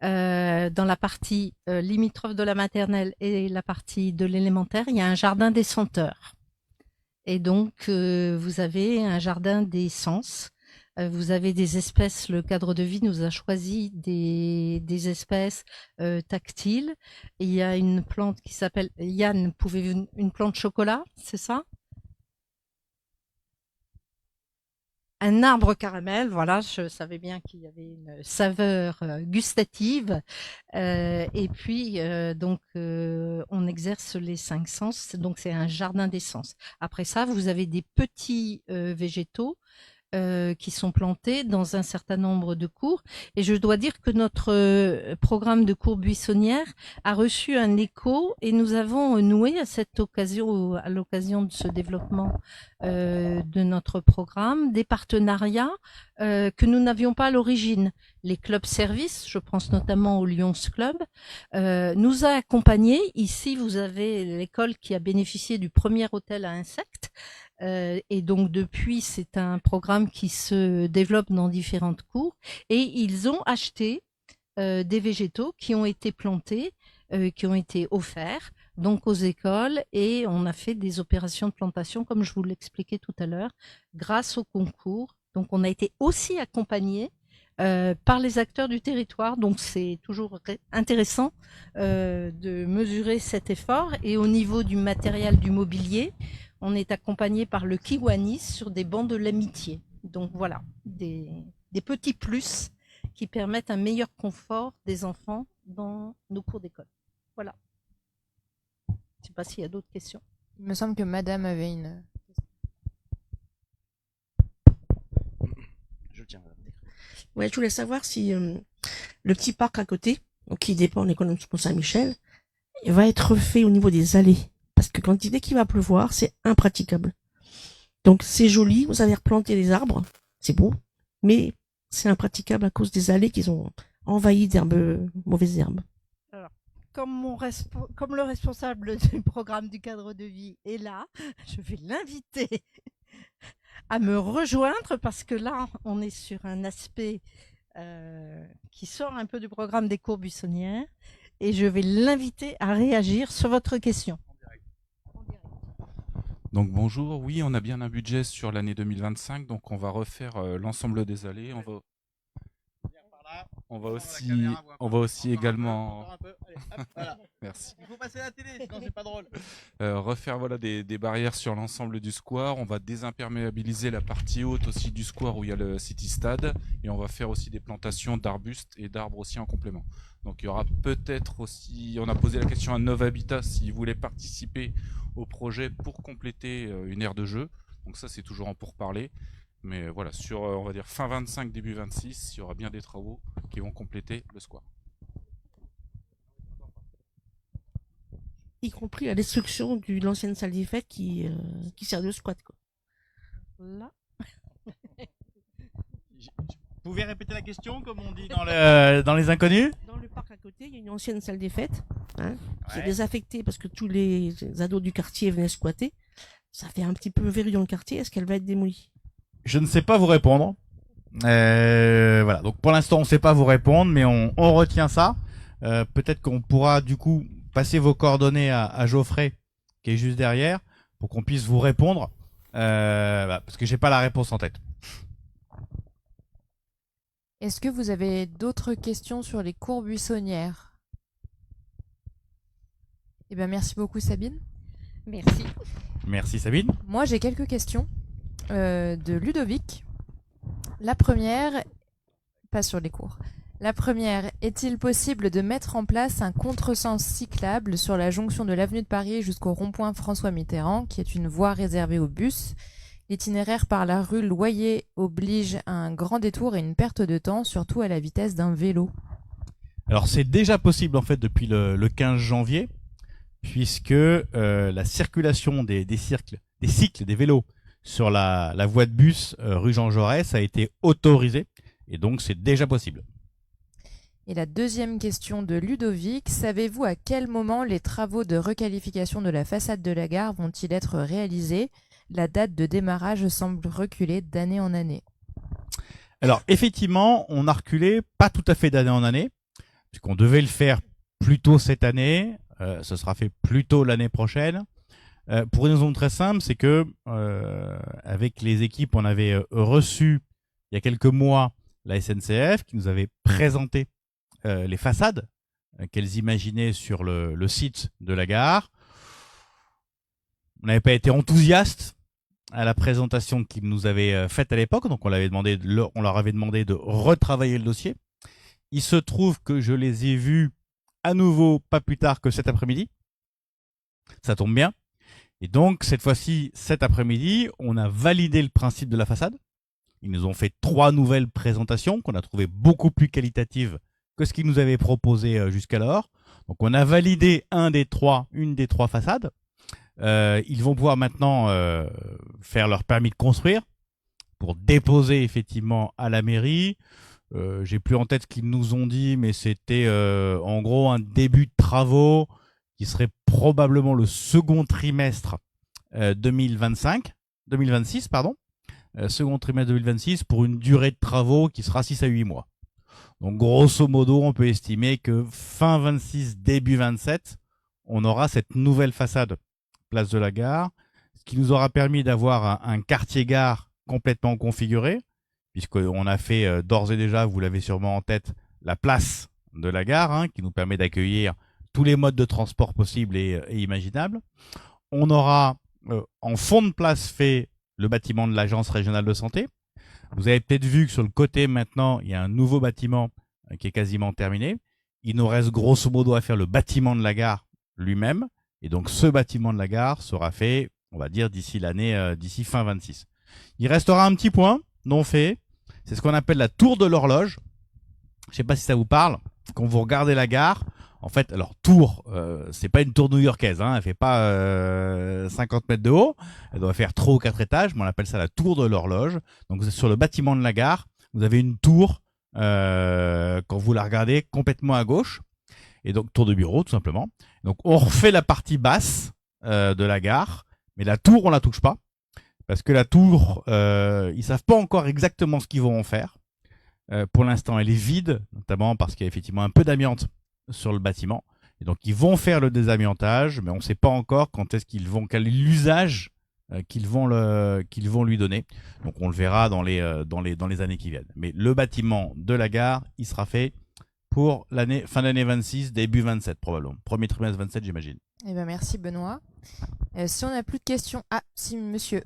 dans la partie limitrophe de la maternelle et la partie de l'élémentaire, il y a un jardin des senteurs. Et donc vous avez un jardin des sens. Vous avez des espèces, le cadre de vie nous a choisi des espèces tactiles. Il y a une plante qui s'appelle, Yann, pouvez-vous, une plante chocolat, c'est ça? Un arbre caramel, voilà, je savais bien qu'il y avait une saveur gustative. Et puis, donc, on exerce les 5 sens, donc c'est un jardin des sens. Après ça, vous avez des petits végétaux qui sont plantés dans un certain nombre de cours. Et je dois dire que notre programme de cours buissonnière a reçu un écho et nous avons noué à cette occasion, à l'occasion de ce développement de notre programme, des partenariats que nous n'avions pas à l'origine. Les clubs services, je pense notamment au Lions Club, nous a accompagnés. Ici, vous avez l'école qui a bénéficié du premier hôtel à insectes. Et donc depuis, c'est un programme qui se développe dans différentes cours et ils ont acheté des végétaux qui ont été plantés, qui ont été offerts donc aux écoles, et on a fait des opérations de plantation comme je vous l'expliquais tout à l'heure grâce au concours. Donc on a été aussi accompagnés par les acteurs du territoire, donc c'est toujours intéressant de mesurer cet effort. Et au niveau du matériel, du mobilier, on est accompagné par le Kiwanis sur des bancs de l'amitié. Donc voilà, des petits plus qui permettent un meilleur confort des enfants dans nos cours d'école. Voilà. Je ne sais pas s'il y a d'autres questions. Il me semble que madame avait une... Je tiens. Ouais, je voulais savoir si le petit parc à côté, qui dépend de l'école de Saint-Michel, va être refait au niveau des allées. Parce que dès qu'il va pleuvoir, c'est impraticable. Donc c'est joli, vous avez replanté des arbres, c'est beau, mais c'est impraticable à cause des allées qu'ils ont envahies d'herbes, mauvaises herbes. Alors, comme le responsable du programme du cadre de vie est là, je vais l'inviter à me rejoindre parce que là, on est sur un aspect qui sort un peu du programme des cours buissonnières et je vais l'inviter à réagir sur votre question. Donc bonjour, oui, on a bien un budget sur l'année 2025, donc on va refaire l'ensemble des allées. On va aussi également. Merci. Il faut passer à la télé, sinon c'est pas drôle. Refaire voilà, des barrières sur l'ensemble du square. On va désimperméabiliser la partie haute aussi du square où il y a le City Stade. Et on va faire aussi des plantations d'arbustes et d'arbres aussi en complément. Donc il y aura peut-être aussi, on a posé la question à Nova Habitat s'ils voulaient participer au projet pour compléter une aire de jeu. Donc ça c'est toujours en pourparlers. Mais voilà, sur on va dire fin 25, début 26, il y aura bien des travaux qui vont compléter le square. Y compris la destruction de l'ancienne salle des fêtes qui sert de squat, quoi. Là. Vous pouvez répéter la question comme on dit dans les inconnus? Dans le parc à côté, il y a une ancienne salle des fêtes qui est Ouais. désaffectée parce que tous les ados du quartier venaient squatter. Ça fait un petit peu verru dans le quartier. Est-ce qu'elle va être démolie? Je ne sais pas vous répondre. Voilà. Donc pour l'instant, on ne sait pas vous répondre, mais on retient ça. Peut-être qu'on pourra du coup passer vos coordonnées à Geoffrey, qui est juste derrière, pour qu'on puisse vous répondre. Parce que j'ai pas la réponse en tête. Est-ce que vous avez d'autres questions sur les cours buissonnières? Eh bien, merci beaucoup Sabine. Merci. Merci Sabine. Moi, j'ai quelques questions de Ludovic. La première, pas sur les cours. La première, est-il possible de mettre en place un contresens cyclable sur la jonction de l'avenue de Paris jusqu'au rond-point François Mitterrand, qui est une voie réservée aux bus? L'itinéraire par la rue Loyer oblige à un grand détour et une perte de temps, surtout à la vitesse d'un vélo. Alors c'est déjà possible en fait depuis le 15 janvier, puisque la circulation des cycles, des vélos sur la voie de bus rue Jean Jaurès a été autorisée, et donc c'est déjà possible. Et la deuxième question de Ludovic, savez-vous à quel moment les travaux de requalification de la façade de la gare vont-ils être réalisés? La date de démarrage semble reculer d'année en année. Alors effectivement, on a reculé, pas tout à fait d'année en année, puisqu'on devait le faire plus tôt cette année, ce sera fait plus tôt l'année prochaine. Pour une raison très simple, c'est que avec les équipes, on avait reçu il y a quelques mois la SNCF qui nous avait présenté les façades qu'elles imaginaient sur le site de la gare. On n'avait pas été enthousiaste à la présentation qu'ils nous avaient faite à l'époque, donc on leur avait demandé de retravailler le dossier. Il se trouve que je les ai vus à nouveau pas plus tard que cet après-midi. Ça tombe bien. Et donc cette fois-ci, cet après-midi, on a validé le principe de la façade. Ils nous ont fait 3 nouvelles présentations qu'on a trouvées beaucoup plus qualitatives que ce qu'ils nous avaient proposé jusqu'alors. Donc on a validé une des trois façades. Ils vont pouvoir maintenant faire leur permis de construire pour déposer effectivement à la mairie. J'ai plus en tête ce qu'ils nous ont dit, mais c'était en gros un début de travaux qui serait probablement le second trimestre 2026, pardon. Second trimestre 2026 pour une durée de travaux qui sera 6 à 8 mois. Donc grosso modo, on peut estimer que fin 26, début 27, on aura cette nouvelle façade place de la gare, ce qui nous aura permis d'avoir un quartier gare complètement configuré, puisqu'on a fait d'ores et déjà, vous l'avez sûrement en tête, la place de la gare, qui nous permet d'accueillir tous les modes de transport possibles et imaginables. On aura en fond de place fait le bâtiment de l'Agence régionale de santé. Vous avez peut-être vu que sur le côté maintenant, il y a un nouveau bâtiment qui est quasiment terminé. Il nous reste grosso modo à faire le bâtiment de la gare lui-même. Et donc ce bâtiment de la gare sera fait, on va dire, d'ici fin 26. Il restera un petit point non fait. C'est ce qu'on appelle la tour de l'horloge. Je ne sais pas si ça vous parle. Quand vous regardez la gare, en fait, alors tour, c'est pas une tour new-yorkaise, elle fait pas 50 mètres de haut, elle doit faire 3 ou 4 étages, mais on appelle ça la tour de l'horloge. Donc sur le bâtiment de la gare, vous avez une tour, quand vous la regardez, complètement à gauche, et donc tour de bureau tout simplement. Donc on refait la partie basse de la gare, mais la tour on la touche pas, parce que la tour, ils savent pas encore exactement ce qu'ils vont en faire. Pour l'instant, elle est vide, notamment parce qu'il y a effectivement un peu d'amiante sur le bâtiment. Et donc, ils vont faire le désamiantage, mais on ne sait pas encore quand est-ce qu'ils vont, quel est l'usage qu'ils vont lui donner. Donc on le verra dans les années qui viennent. Mais le bâtiment de la gare, il sera fait pour fin d'année 26, début 27 probablement. Premier trimestre 27, j'imagine. Eh ben, merci Benoît. Si on n'a plus de questions... Ah, si monsieur.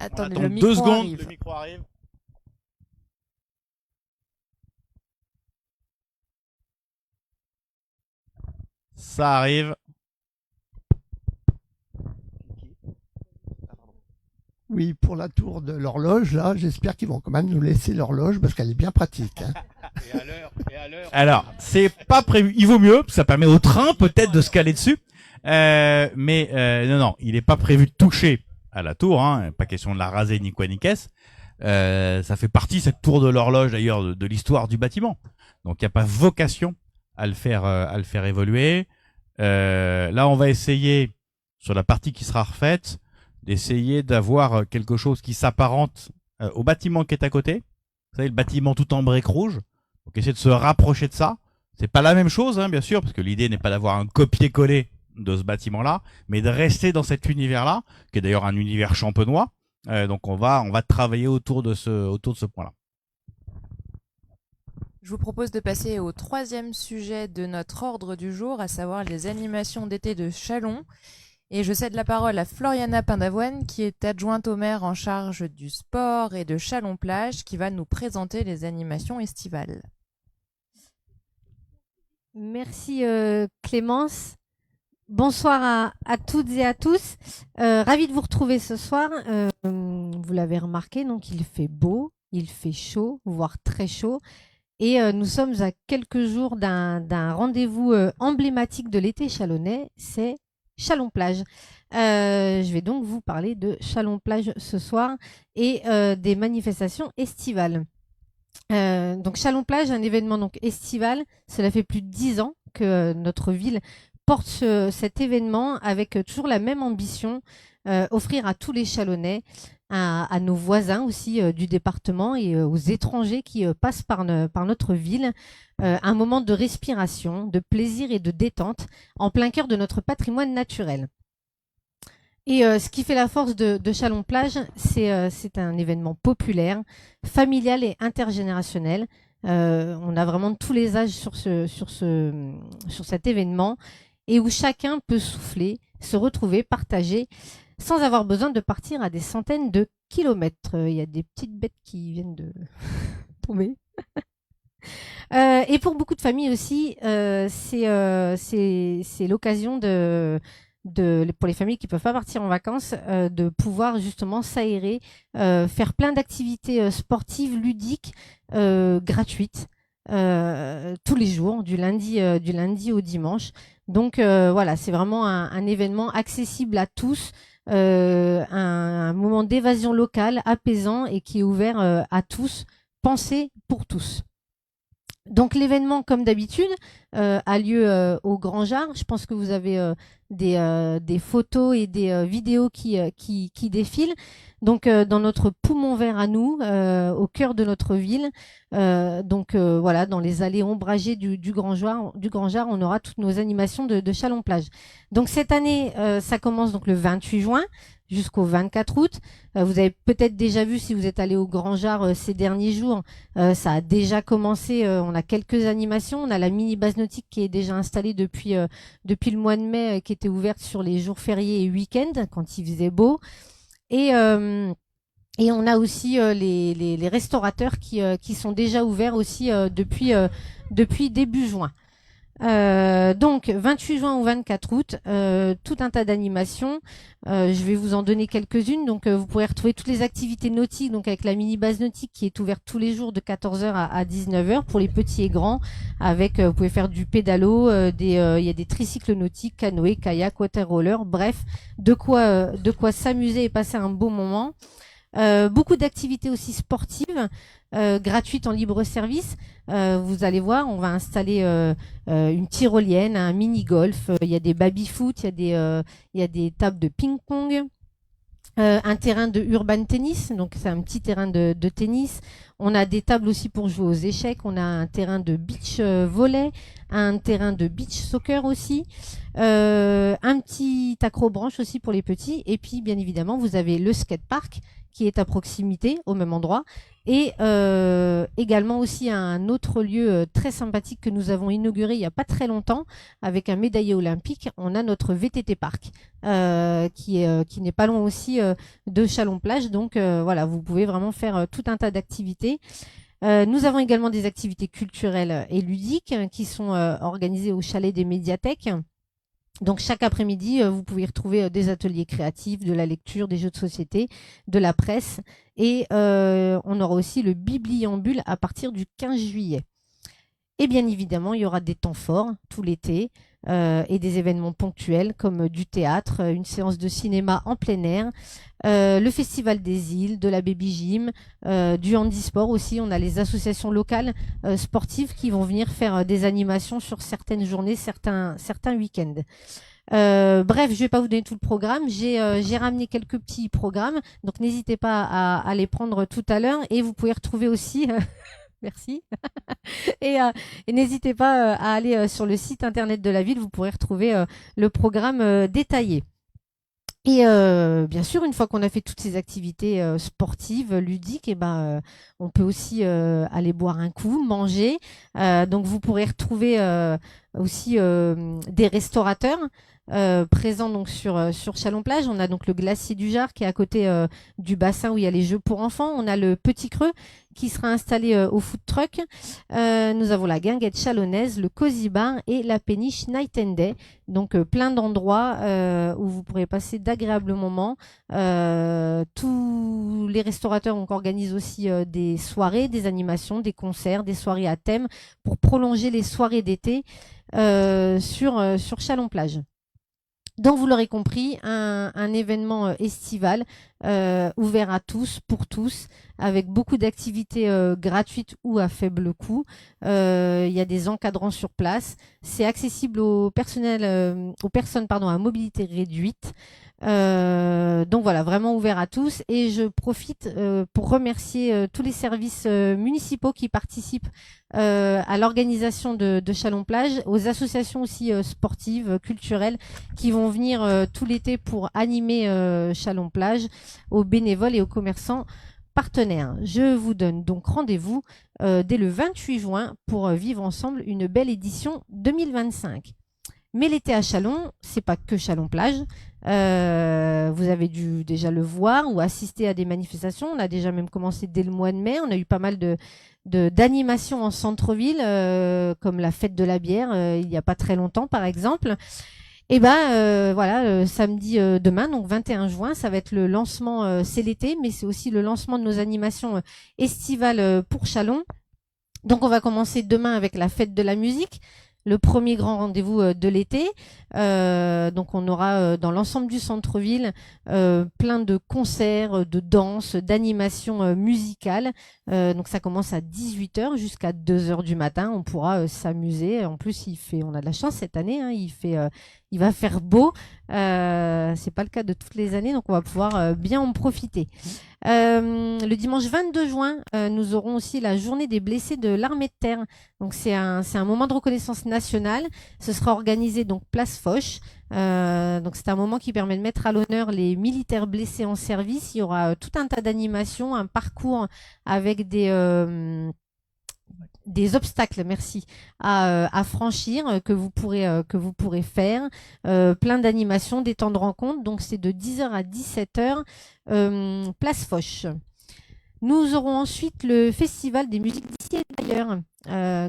Attendez, le micro 2 secondes, arrive. le micro arrive. Ça arrive. Oui, pour la tour de l'horloge, là, j'espère qu'ils vont quand même nous laisser l'horloge parce qu'elle est bien pratique. Hein. Et à l'heure. Alors, c'est pas prévu. Il vaut mieux, ça permet au train peut-être de se caler dessus. Mais non, il n'est pas prévu de toucher à la tour. Hein. Pas question de la raser ni quoi ni qu'est-ce. Ça fait partie, cette tour de l'horloge d'ailleurs, de l'histoire du bâtiment. Donc il n'y a pas vocation à le faire évoluer. Là, on va essayer, sur la partie qui sera refaite, d'essayer d'avoir quelque chose qui s'apparente au bâtiment qui est à côté. Vous savez, le bâtiment tout en briques rouges. Donc essayer de se rapprocher de ça. C'est pas la même chose, hein, bien sûr, parce que l'idée n'est pas d'avoir un copier-coller de ce bâtiment-là, mais de rester dans cet univers-là, qui est d'ailleurs un univers champenois. Donc on va travailler autour de ce point-là. Je vous propose de passer au 3e sujet de notre ordre du jour, à savoir les animations d'été de Châlons. Et je cède la parole à Floriana Pindavoine, qui est adjointe au maire en charge du sport et de Châlons-Plage, qui va nous présenter les animations estivales. Merci Clémence. Bonsoir à toutes et à tous. Ravi de vous retrouver ce soir. Vous l'avez remarqué, donc il fait beau, il fait chaud, voire très chaud. Et nous sommes à quelques jours d'un rendez-vous emblématique de l'été chalonnais, c'est Châlons-Plage. Je vais donc vous parler de Châlons-Plage ce soir et des manifestations estivales. Donc Châlons-Plage, un événement donc estival. Cela fait plus de 10 ans que notre ville porte cet événement avec toujours la même ambition, offrir à tous les Chalonnais, à nos voisins aussi du département et aux étrangers qui passent par notre ville, un moment de respiration, de plaisir et de détente en plein cœur de notre patrimoine naturel. Et ce qui fait la force de Châlons-Plage, c'est un événement populaire, familial et intergénérationnel. On a vraiment tous les âges sur cet événement et où chacun peut souffler, se retrouver, partager, sans avoir besoin de partir à des centaines de kilomètres. Il y a des petites bêtes qui viennent de tomber. Et pour beaucoup de familles aussi, c'est l'occasion pour les familles qui ne peuvent pas partir en vacances, de pouvoir justement s'aérer, faire plein d'activités sportives, ludiques, gratuites, tous les jours, du lundi au dimanche. Donc voilà, c'est vraiment un événement accessible à tous, un moment d'évasion locale, apaisant et qui est ouvert à tous, pensé pour tous. Donc l'événement, comme d'habitude, a lieu au Grand Jard. Je pense que vous avez des photos et des vidéos qui défilent. Donc dans notre poumon vert à nous, au cœur de notre ville. Voilà, dans les allées ombragées du Grand Jard, on aura toutes nos animations de Châlons-Plage. Donc cette année, ça commence donc le 28 juin. Jusqu'au 24 août. Vous avez peut-être déjà vu, si vous êtes allé au Grand Jard ces derniers jours, ça a déjà commencé. On a quelques animations. On a la mini base nautique qui est déjà installée depuis le mois de mai, qui était ouverte sur les jours fériés et week-ends quand il faisait beau. Et on a aussi les restaurateurs qui sont déjà ouverts aussi depuis début juin. Donc 28 juin au 24 août, tout un tas d'animations. Je vais vous en donner quelques-unes. Donc vous pourrez retrouver toutes les activités nautiques, donc avec la mini base nautique qui est ouverte tous les jours de 14h à 19h pour les petits et grands. Avec vous pouvez faire du pédalo, il y a des tricycles nautiques, canoë, kayak, water roller, bref, de quoi s'amuser et passer un beau moment. Beaucoup d'activités aussi sportives, gratuites en libre service. Vous allez voir, on va installer une tyrolienne, un mini-golf, il y a des baby-foot, il y a des tables de ping-pong, un terrain de urban tennis, donc c'est un petit terrain de tennis. On a des tables aussi pour jouer aux échecs, on a un terrain de beach volley, un terrain de beach soccer aussi, un petit accrobranche aussi pour les petits, et puis bien évidemment vous avez le skatepark qui est à proximité au même endroit, et également aussi un autre lieu très sympathique que nous avons inauguré il n'y a pas très longtemps avec un médaillé olympique. On a notre VTT Park qui n'est pas loin aussi de Chalon-Plage, donc voilà, vous pouvez vraiment faire tout un tas d'activités. Nous avons également des activités culturelles et ludiques qui sont organisées au chalet des médiathèques. Donc chaque après-midi, vous pouvez retrouver des ateliers créatifs, de la lecture, des jeux de société, de la presse, et on aura aussi le bibliambule à partir du 15 juillet. Et bien évidemment, il y aura des temps forts tout l'été et des événements ponctuels comme du théâtre, une séance de cinéma en plein air, le festival des îles, de la baby gym, du handisport aussi. On a les associations locales sportives qui vont venir faire des animations sur certaines journées, certains week-ends. Bref, je vais pas vous donner tout le programme. J'ai ramené quelques petits programmes, donc n'hésitez pas à les prendre tout à l'heure. Et vous pouvez retrouver aussi merci. Et n'hésitez pas à aller sur le site internet de la ville, vous pourrez retrouver le programme détaillé. Et bien sûr, une fois qu'on a fait toutes ces activités sportives, ludiques, et on peut aussi aller boire un coup, manger. Donc vous pourrez retrouver aussi des restaurateurs présents donc sur Chalon-Plage. On a donc le Glacier du Jard qui est à côté du bassin où il y a les jeux pour enfants. On a le Petit Creux qui sera installé au food truck. Nous avons la Guinguette Chalonnaise, le Cozy Bar et la péniche Night and Day. Donc plein d'endroits où vous pourrez passer d'agréables moments. Tous les restaurateurs organisent aussi des soirées, des animations, des concerts, des soirées à thème pour prolonger les soirées d'été sur Chalon-Plage. Donc vous l'aurez compris, un événement estival ouvert à tous, pour tous, avec beaucoup d'activités gratuites ou à faible coût. Il y a des encadrants sur place. C'est accessible aux personnes à mobilité réduite. Donc voilà, vraiment ouvert à tous. Et je profite pour remercier tous les services municipaux qui participent à l'organisation de Chalon-Plage, aux associations aussi sportives, culturelles, qui vont venir tout l'été pour animer Chalon-Plage, aux bénévoles et aux commerçants partenaires. Je vous donne donc rendez-vous dès le 28 juin pour vivre ensemble une belle édition 2025. Mais l'été à Chalon, c'est pas que Chalon-Plage. Vous avez dû déjà le voir ou assister à des manifestations. On a déjà même commencé dès le mois de mai. On a eu pas mal d'animations en centre-ville, comme la fête de la bière il n'y a pas très longtemps, par exemple. Et voilà, samedi demain, donc 21 juin, ça va être le lancement. C'est l'été, mais c'est aussi le lancement de nos animations estivales pour Chalon. Donc on va commencer demain avec la fête de la musique, le premier grand rendez-vous de l'été. Donc on aura dans l'ensemble du centre-ville plein de concerts, de danse, d'animations musicales. Donc ça commence à 18h jusqu'à 2h du matin. On pourra s'amuser. En plus, on a de la chance cette année, hein, il va faire beau. C'est pas le cas de toutes les années, donc on va pouvoir bien en profiter. Le dimanche 22 juin, nous aurons aussi la journée des blessés de l'armée de terre. Donc c'est un moment de reconnaissance nationale. Ce sera organisé donc place Foch. Donc c'est un moment qui permet de mettre à l'honneur les militaires blessés en service. Il y aura tout un tas d'animations, un parcours avec des obstacles, merci, à franchir que vous pourrez faire, plein d'animations, des temps de rencontre. Donc c'est de 10h à 17h, place Foch. Nous aurons ensuite le festival des musiques d'ici et d'ailleurs,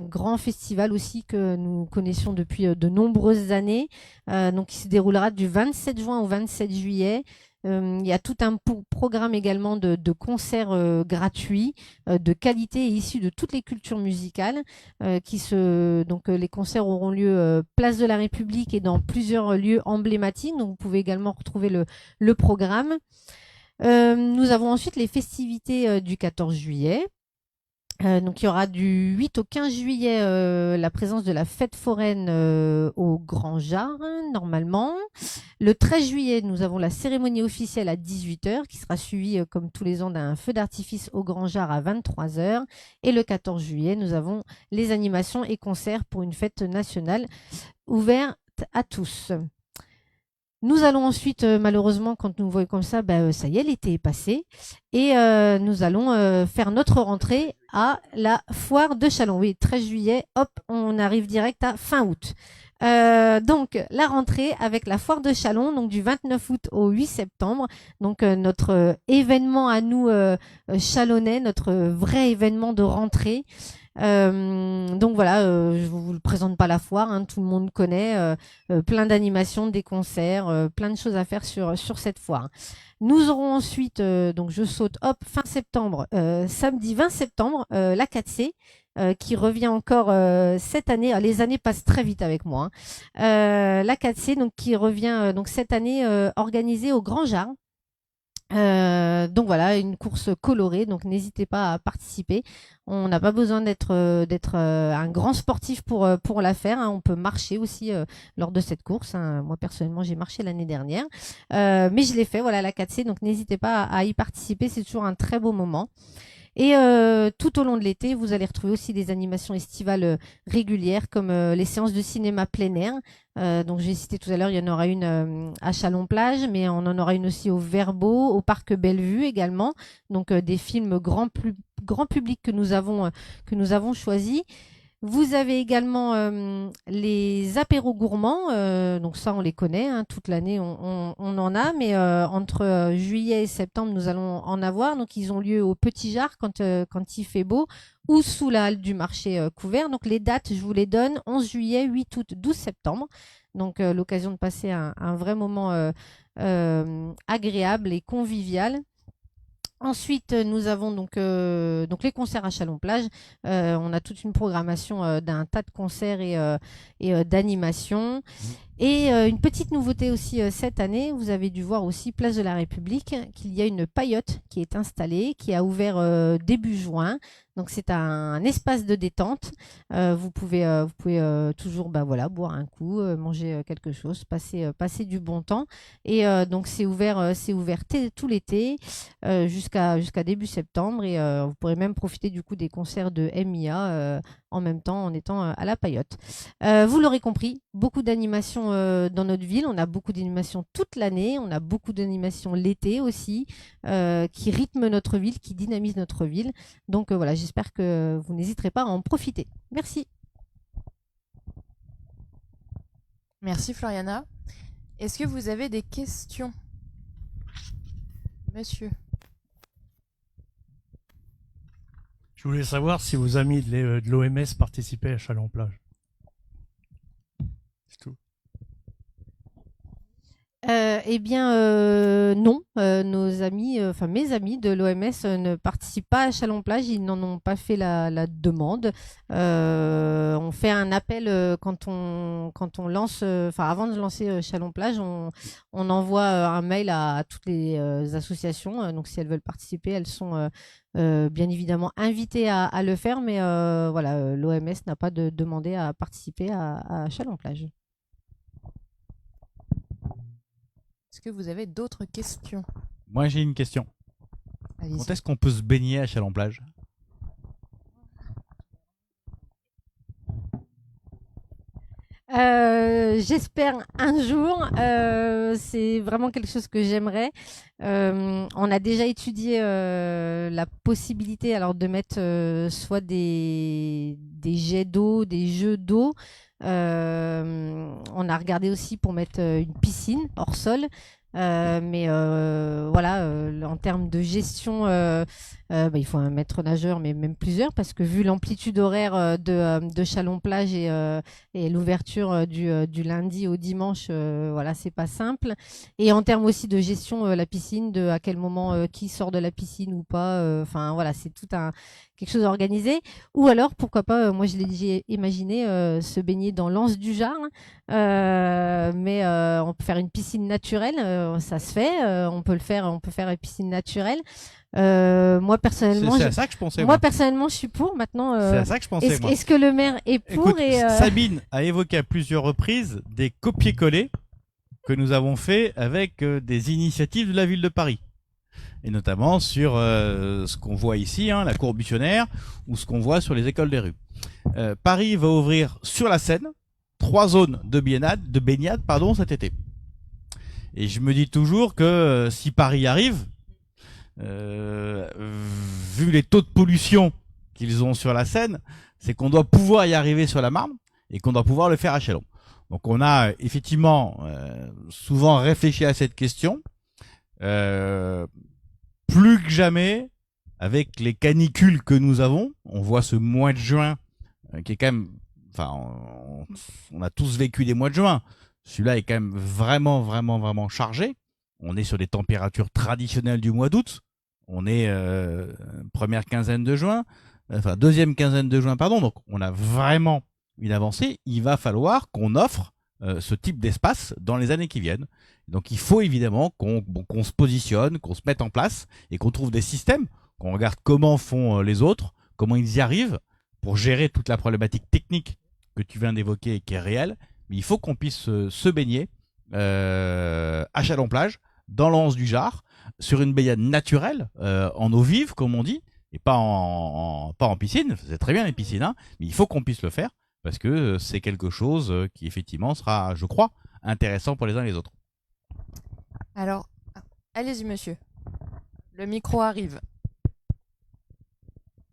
grand festival aussi que nous connaissions depuis de nombreuses années, donc qui se déroulera du 27 juin au 27 juillet. Il y a tout un programme également de concerts gratuits, de qualité et issus de toutes les cultures musicales. Donc les concerts auront lieu place de la République et dans plusieurs lieux emblématiques. Donc vous pouvez également retrouver le programme. Nous avons ensuite les festivités du 14 juillet. Donc il y aura du 8 au 15 juillet la présence de la fête foraine au Grand Jar, normalement. Le 13 juillet, nous avons la cérémonie officielle à 18h qui sera suivie comme tous les ans d'un feu d'artifice au Grand Jar à 23h. Et le 14 juillet, nous avons les animations et concerts pour une fête nationale ouverte à tous. Nous allons ensuite, malheureusement, quand nous voyons comme ça, ça y est, l'été est passé. Et nous allons faire notre rentrée à la foire de Châlons. Oui, 13 juillet, hop, on arrive direct à fin août. Donc, la rentrée avec la foire de Châlons, donc du 29 août au 8 septembre. Donc, notre événement à nous, chalonnais, notre vrai événement de rentrée. Donc voilà, je vous le présente pas la foire, hein, tout le monde connaît, plein d'animations, des concerts, plein de choses à faire sur cette foire. Nous aurons ensuite, donc je saute, hop, fin septembre, samedi 20 septembre, la 4C, qui revient encore cette année. Les années passent très vite avec moi. Hein. La 4C, donc qui revient donc cette année organisée au Grand Jar. Donc voilà, une course colorée, donc n'hésitez pas à participer. On n'a pas besoin d'être un grand sportif pour la faire. Hein. On peut marcher aussi lors de cette course. Hein. Moi personnellement, j'ai marché l'année dernière, mais je l'ai fait. Voilà la 4C, donc n'hésitez pas à y participer. C'est toujours un très beau moment. Et tout au long de l'été, vous allez retrouver aussi des animations estivales régulières comme les séances de cinéma plein air. Donc j'ai cité tout à l'heure, il y en aura une à Chalon-Plage, mais on en aura une aussi au Verbeau, au Parc Bellevue également. Donc des films grand public que nous avons choisis. Vous avez également les apéros gourmands, donc ça on les connaît, hein, toute l'année on en a, mais entre juillet et septembre nous allons en avoir. Donc ils ont lieu au Petit Jar quand il fait beau ou sous la halle du marché couvert. Donc les dates je vous les donne, 11 juillet, 8 août, 12 septembre. Donc l'occasion de passer un vrai moment agréable et convivial. Ensuite, nous avons donc les concerts à Chalon-Plage. On a toute une programmation d'un tas de concerts et d'animations. Et une petite nouveauté aussi cette année, vous avez dû voir aussi Place de la République qu'il y a une paillote qui est installée, qui a ouvert début juin. Donc c'est un espace de détente. Vous pouvez toujours boire un coup, manger quelque chose, passer du bon temps. Et donc c'est ouvert tout l'été jusqu'à début septembre. Et vous pourrez même profiter du coup des concerts de MIA en même temps en étant à la paillote. Vous l'aurez compris, beaucoup d'animations dans notre ville. On a beaucoup d'animations toute l'année. On a beaucoup d'animations l'été aussi qui rythment notre ville, qui dynamisent notre ville. Donc voilà, j'espère que vous n'hésiterez pas à en profiter. Merci. Merci Floriana. Est-ce que vous avez des questions, monsieur? Je voulais savoir si vos amis de l'OMS participaient à Chalon-Plage. C'est tout. Non, nos amis, mes amis de l'OMS ne participent pas à Chalon-Plage, ils n'en ont pas fait la demande. On fait un appel quand on lance, avant de lancer Chalon-Plage, on envoie un mail à toutes les associations. Donc si elles veulent participer, elles sont bien évidemment invitées à le faire, mais l'OMS n'a pas demandé à participer à Chalon-Plage. Est-ce que vous avez d'autres questions? Moi, j'ai une question. Allez-y. Quand est-ce qu'on peut se baigner à Chalon-Plage? J'espère un jour. C'est vraiment quelque chose que j'aimerais. On a déjà étudié la possibilité alors de mettre soit des jets d'eau, des jeux d'eau. On a regardé aussi pour mettre une piscine hors sol. Mais en termes de gestion, il faut un maître nageur, mais même plusieurs, parce que vu l'amplitude horaire de Chalon-Plage et l'ouverture du lundi au dimanche, c'est pas simple. Et en termes aussi de gestion, la piscine, de à quel moment qui sort de la piscine ou pas, c'est tout quelque chose à organiser. Ou alors, pourquoi pas, moi je l'ai déjà imaginé, se baigner dans l'anse du Jar, mais on peut faire une piscine naturelle, ça se fait, on peut faire une piscine naturelle. Moi personnellement, C'est à ça que je pensais. moi personnellement, je suis pour. Maintenant, C'est à ça que je pensais. moi. est-ce que le maire est pour Écoute, et Sabine a évoqué à plusieurs reprises des copier-coller que nous avons fait avec des initiatives de la ville de Paris. Et notamment sur ce qu'on voit ici, hein, la cour Buissonnière, ou ce qu'on voit sur les écoles des rues. Paris va ouvrir sur la Seine 3 zones de baignade, cet été. Et je me dis toujours que si Paris arrive, vu les taux de pollution qu'ils ont sur la Seine, c'est qu'on doit pouvoir y arriver sur la Marne et qu'on doit pouvoir le faire à Châlons. Donc on a effectivement souvent réfléchi à cette question. Plus que jamais, avec les canicules que nous avons, on voit ce mois de juin qui est quand même... Enfin, on a tous vécu des mois de juin. Celui-là est quand même vraiment chargé. On est sur des températures traditionnelles du mois d'août. On est première quinzaine de juin, enfin deuxième quinzaine de juin, pardon. Donc on a vraiment une avancée. Il va falloir qu'on offre ce type d'espace dans les années qui viennent. Donc il faut évidemment qu'on se positionne, qu'on se mette en place et qu'on trouve des systèmes, qu'on regarde comment font les autres, comment ils y arrivent pour gérer toute la problématique technique que tu viens d'évoquer et qui est réelle. Mais il faut qu'on puisse se baigner à Châlons-Plage, dans l'anse du Jard, sur une baignade naturelle, en eau vive, comme on dit, et pas en piscine. C'est très bien les piscines, hein, mais il faut qu'on puisse le faire parce que c'est quelque chose qui effectivement sera, je crois, intéressant pour les uns et les autres. Alors, allez-y monsieur. Le micro arrive.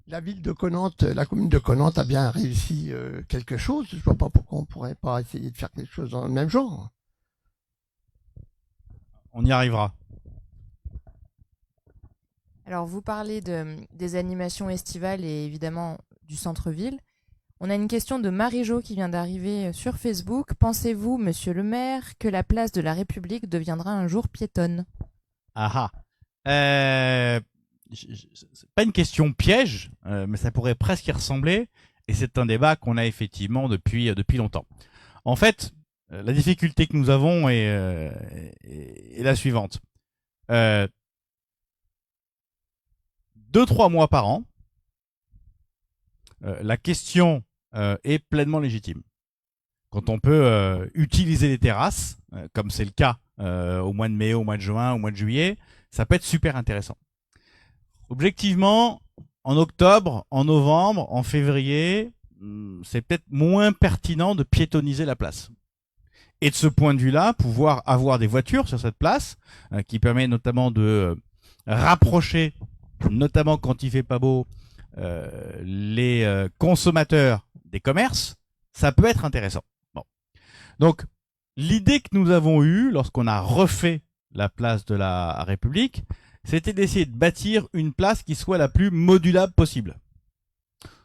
La ville de Conante, la commune de Conante a bien réussi quelque chose. Je vois pas pourquoi on pourrait pas essayer de faire quelque chose dans le même genre. On y arrivera. Alors, vous parlez des animations estivales et évidemment du centre-ville. On a une question de Marie-Jo qui vient d'arriver sur Facebook. Pensez-vous, monsieur le maire, que la place de la République deviendra un jour piétonne? Ah ah. C'est pas une question piège, mais ça pourrait presque y ressembler. Et c'est un débat qu'on a effectivement depuis longtemps. En fait, la difficulté que nous avons est la suivante. 2-3 mois par an, la question est pleinement légitime. Quand on peut utiliser les terrasses, comme c'est le cas au mois de mai, au mois de juin, au mois de juillet, ça peut être super intéressant. Objectivement, en octobre, en novembre, en février, c'est peut-être moins pertinent de piétonniser la place. Et de ce point de vue-là, pouvoir avoir des voitures sur cette place, qui permet notamment de rapprocher, notamment quand il fait pas beau, les consommateurs des commerces, ça peut être intéressant. Bon. Donc, l'idée que nous avons eue lorsqu'on a refait la place de la République, c'était d'essayer de bâtir une place qui soit la plus modulable possible.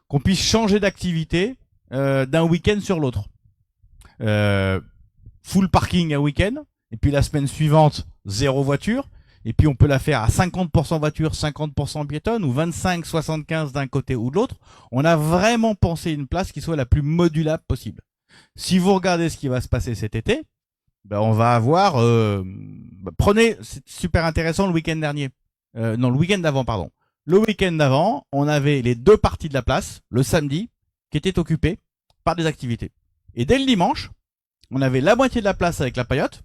Qu'on puisse changer d'activité d'un week-end sur l'autre. Full parking un week-end, et puis la semaine suivante, 0 voiture, et puis on peut la faire à 50% voiture, 50% piétonne, ou 25-75 d'un côté ou de l'autre. On a vraiment pensé une place qui soit la plus modulable possible. Si vous regardez ce qui va se passer cet été, ben on va avoir... prenez, c'est super intéressant, le week-end dernier. Non, le week-end d'avant, pardon. Le week-end d'avant, on avait les 2 parties de la place, le samedi, qui étaient occupées par des activités. Et dès le dimanche, on avait la moitié de la place avec la paillote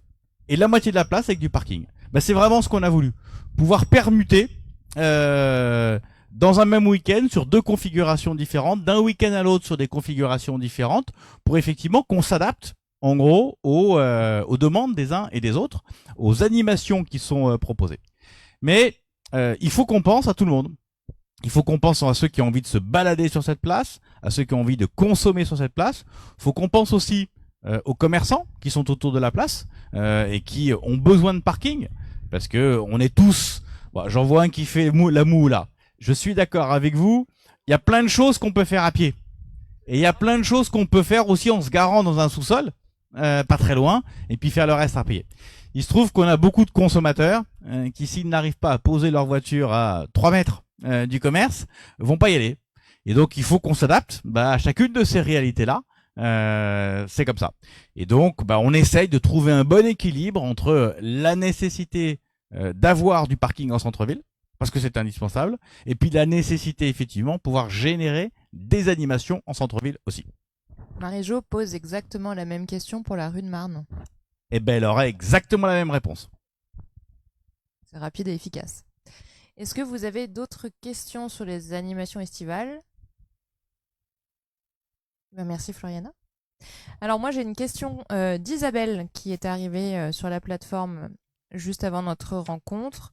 et la moitié de la place avec du parking. Ben, c'est vraiment ce qu'on a voulu. Pouvoir permuter dans un même week-end sur 2 configurations différentes, d'un week-end à l'autre sur des configurations différentes, pour effectivement qu'on s'adapte en gros aux demandes des uns et des autres, aux animations qui sont proposées. Mais il faut qu'on pense à tout le monde. Il faut qu'on pense à ceux qui ont envie de se balader sur cette place, à ceux qui ont envie de consommer sur cette place. Il faut qu'on pense aussi aux commerçants qui sont autour de la place et qui ont besoin de parking, parce que on est tous... Bon, j'en vois un qui fait la moue là. Je suis d'accord avec vous, il y a plein de choses qu'on peut faire à pied. Et il y a plein de choses qu'on peut faire aussi en se garant dans un sous-sol, pas très loin, et puis faire le reste à payer. Il se trouve qu'on a beaucoup de consommateurs qui, s'ils n'arrivent pas à poser leur voiture à 3 mètres du commerce, vont pas y aller. Et donc, il faut qu'on s'adapte à chacune de ces réalités-là. C'est comme ça. Et donc, on essaye de trouver un bon équilibre entre la nécessité d'avoir du parking en centre-ville, parce que c'est indispensable. Et puis la nécessité, effectivement, de pouvoir générer des animations en centre-ville aussi. Marie-Jo pose exactement la même question pour la rue de Marne. Eh ben, elle aurait exactement la même réponse. C'est rapide et efficace. Est-ce que vous avez d'autres questions sur les animations estivales? Ben, merci Floriana. Alors moi j'ai une question d'Isabelle qui est arrivée sur la plateforme juste avant notre rencontre.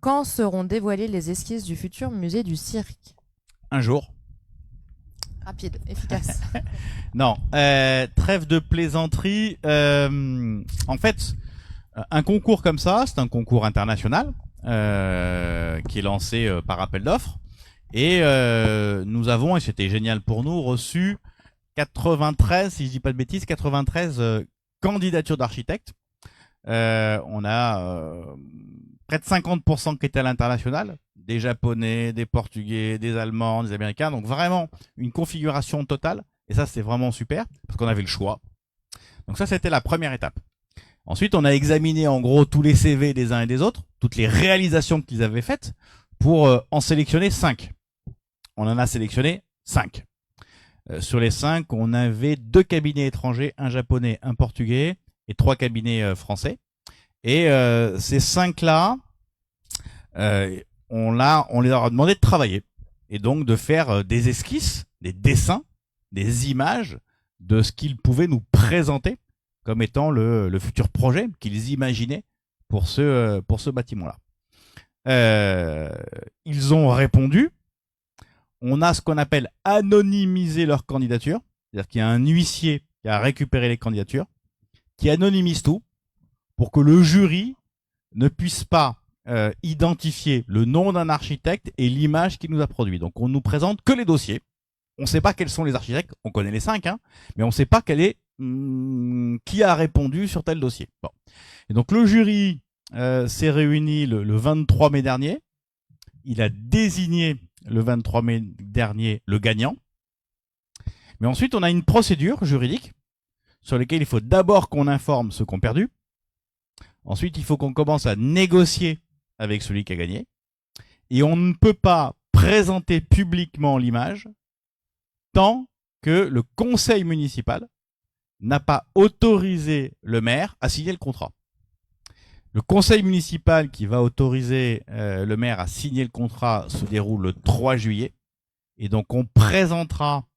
Quand seront dévoilées les esquisses du futur musée du cirque? Un jour. Rapide, efficace. Non, trêve de plaisanterie. En fait, un concours comme ça, c'est un concours international qui est lancé par appel d'offres. Et nous avons, et c'était génial pour nous, reçu 93, si je dis pas de bêtises, 93 candidatures d'architectes. On a près de 50% qui étaient à l'international, des Japonais, des Portugais, des Allemands, des Américains. Donc vraiment une configuration totale. Et ça, c'était vraiment super parce qu'on avait le choix. Donc ça, c'était la première étape. Ensuite, on a examiné en gros tous les CV des uns et des autres, toutes les réalisations qu'ils avaient faites pour en sélectionner 5. On en a sélectionné 5. Sur les 5, on avait 2 cabinets étrangers, un japonais, un portugais et 3 cabinets français. Et ces 5-là, on les leur a demandé de travailler et donc de faire des esquisses, des dessins, des images de ce qu'ils pouvaient nous présenter comme étant le futur projet qu'ils imaginaient pour ce bâtiment-là. Ils ont répondu. On a ce qu'on appelle anonymiser leur candidature, c'est-à-dire qu'il y a un huissier qui a récupéré les candidatures, qui anonymise tout pour que le jury ne puisse pas identifier le nom d'un architecte et l'image qu'il nous a produit. Donc on nous présente que les dossiers. On ne sait pas quels sont les architectes, on connaît les 5, hein, mais on ne sait pas qui a répondu sur tel dossier. Bon. Et donc le jury s'est réuni le 23 mai dernier. Il a désigné le 23 mai dernier le gagnant. Mais ensuite, on a une procédure juridique sur laquelle il faut d'abord qu'on informe ceux qui ont perdu. Ensuite, il faut qu'on commence à négocier avec celui qui a gagné. Et on ne peut pas présenter publiquement l'image tant que le conseil municipal n'a pas autorisé le maire à signer le contrat. Le conseil municipal qui va autoriser le maire à signer le contrat se déroule le 3 juillet. Et donc, on présentera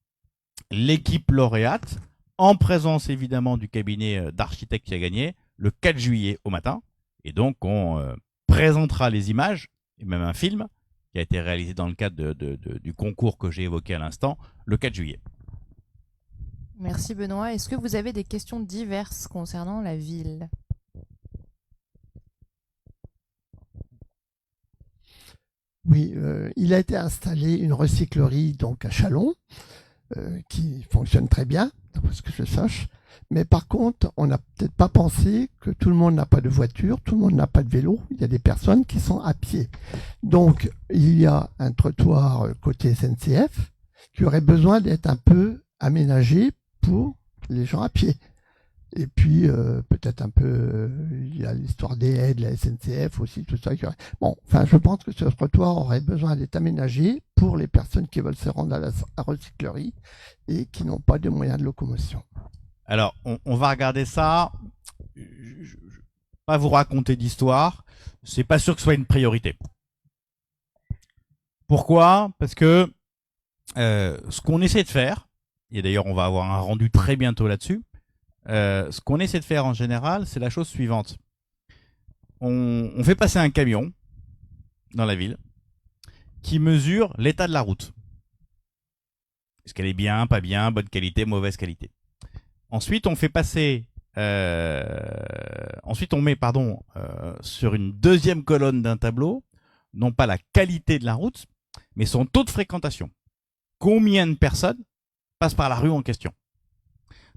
l'équipe lauréate en présence évidemment du cabinet d'architecte qui a gagné le 4 juillet au matin. Et donc, on présentera les images et même un film qui a été réalisé dans le cadre du concours que j'ai évoqué à l'instant, le 4 juillet. Merci Benoît. Est-ce que vous avez des questions diverses concernant la ville? Oui, il a été installé une recyclerie donc à Châlons qui fonctionne très bien, d'après ce que je sache. Mais par contre, on n'a peut-être pas pensé que tout le monde n'a pas de voiture, tout le monde n'a pas de vélo. Il y a des personnes qui sont à pied. Donc, il y a un trottoir côté SNCF qui aurait besoin d'être un peu aménagé pour les gens à pied. Et puis, peut-être un peu, il y a l'histoire des aides, la SNCF aussi, tout ça. Bon, enfin, je pense que ce trottoir aurait besoin d'être aménagé pour les personnes qui veulent se rendre à la recyclerie et qui n'ont pas de moyens de locomotion. Alors, on va regarder ça. Je ne vais pas vous raconter d'histoire. C'est pas sûr que ce soit une priorité. Pourquoi? Parce que ce qu'on essaie de faire, et d'ailleurs on va avoir un rendu très bientôt là-dessus, ce qu'on essaie de faire en général, c'est la chose suivante. On fait passer un camion dans la ville qui mesure l'état de la route. Est-ce qu'elle est bien, pas bien, bonne qualité, mauvaise qualité. Ensuite, on fait passer, ensuite on met sur une deuxième colonne d'un tableau, non pas la qualité de la route, mais son taux de fréquentation. Combien de personnes passent par la rue en question?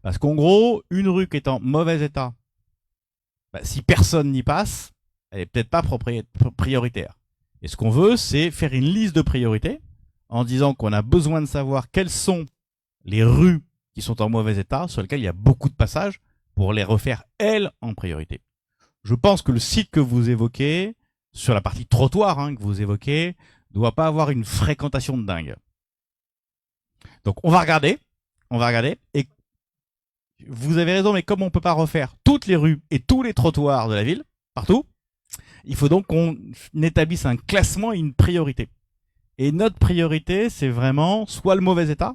Parce qu'en gros, une rue qui est en mauvais état, si personne n'y passe, elle n'est peut-être pas prioritaire. Et ce qu'on veut, c'est faire une liste de priorités en disant qu'on a besoin de savoir quelles sont les rues qui sont en mauvais état, sur lesquelles il y a beaucoup de passages, pour les refaire, elles, en priorité. Je pense que le site que vous évoquez sur la partie trottoir que vous évoquez, ne doit pas avoir une fréquentation de dingue. Donc on va regarder, et vous avez raison, mais comme on ne peut pas refaire toutes les rues et tous les trottoirs de la ville, partout, il faut donc qu'on établisse un classement et une priorité. Et notre priorité, c'est vraiment soit le mauvais état,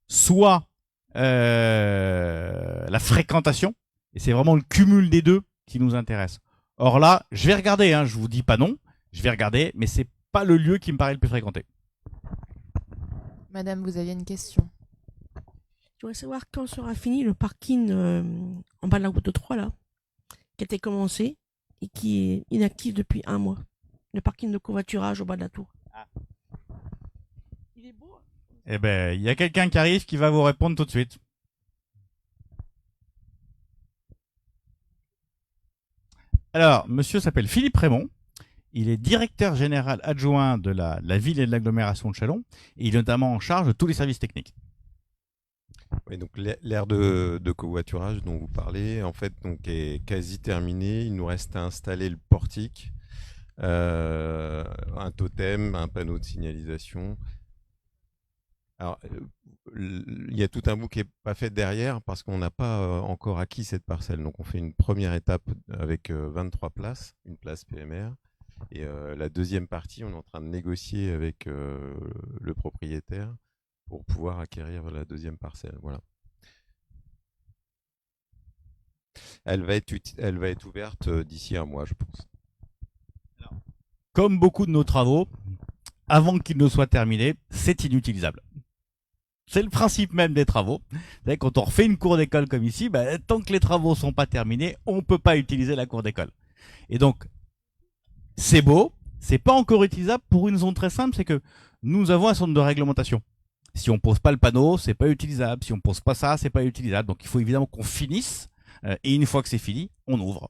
soit la fréquentation, et c'est vraiment le cumul des deux qui nous intéresse. Or là, je vais regarder, je vous dis pas non, je vais regarder, mais c'est pas le lieu qui me paraît le plus fréquenté. Madame, vous aviez une question. Je voudrais savoir quand sera fini le parking en bas de la route de 3 là, qui a été commencé et qui est inactif depuis 1 mois. Le parking de covoiturage au bas de la tour. Il est beau. Eh ben, il y a quelqu'un qui arrive qui va vous répondre tout de suite. Alors, monsieur s'appelle Philippe Raymond. Il est directeur général adjoint de la ville et de l'agglomération de Châlons. Et il est notamment en charge de tous les services techniques. Oui, donc l'aire de covoiturage dont vous parlez, en fait, donc, est quasi terminée. Il nous reste à installer le portique, un totem, un panneau de signalisation. Alors, il y a tout un bout qui n'est pas fait derrière parce qu'on n'a pas encore acquis cette parcelle. Donc, on fait une première étape avec 23 places, une place PMR. Et la deuxième partie, on est en train de négocier avec le propriétaire pour pouvoir acquérir la deuxième parcelle. Voilà. Elle va être ouverte d'ici 1 mois, je pense. Alors, comme beaucoup de nos travaux, avant qu'ils ne soient terminés, c'est inutilisable. C'est le principe même des travaux. Quand on refait une cour d'école comme ici, tant que les travaux ne sont pas terminés, on ne peut pas utiliser la cour d'école. Et donc, c'est beau, c'est pas encore utilisable pour une raison très simple, c'est que nous avons un certain nombre de réglementations. Si on pose pas le panneau, c'est pas utilisable. Si on pose pas ça, c'est pas utilisable. Donc il faut évidemment qu'on finisse. Et une fois que c'est fini, on ouvre.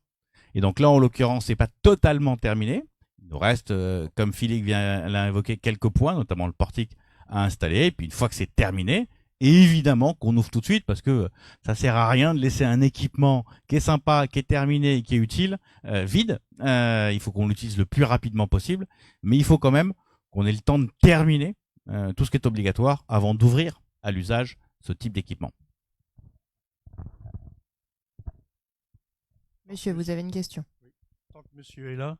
Et donc là, en l'occurrence, c'est pas totalement terminé. Il nous reste, comme Philippe l'a évoqué, quelques points, notamment le portique à installer. Et puis une fois que c'est terminé, évidemment qu'on ouvre tout de suite parce que ça sert à rien de laisser un équipement qui est sympa, qui est terminé et qui est utile vide. Il faut qu'on l'utilise le plus rapidement possible. Mais il faut quand même qu'on ait le temps de terminer tout ce qui est obligatoire avant d'ouvrir à l'usage ce type d'équipement. Monsieur, vous avez une question? Tant que monsieur est là,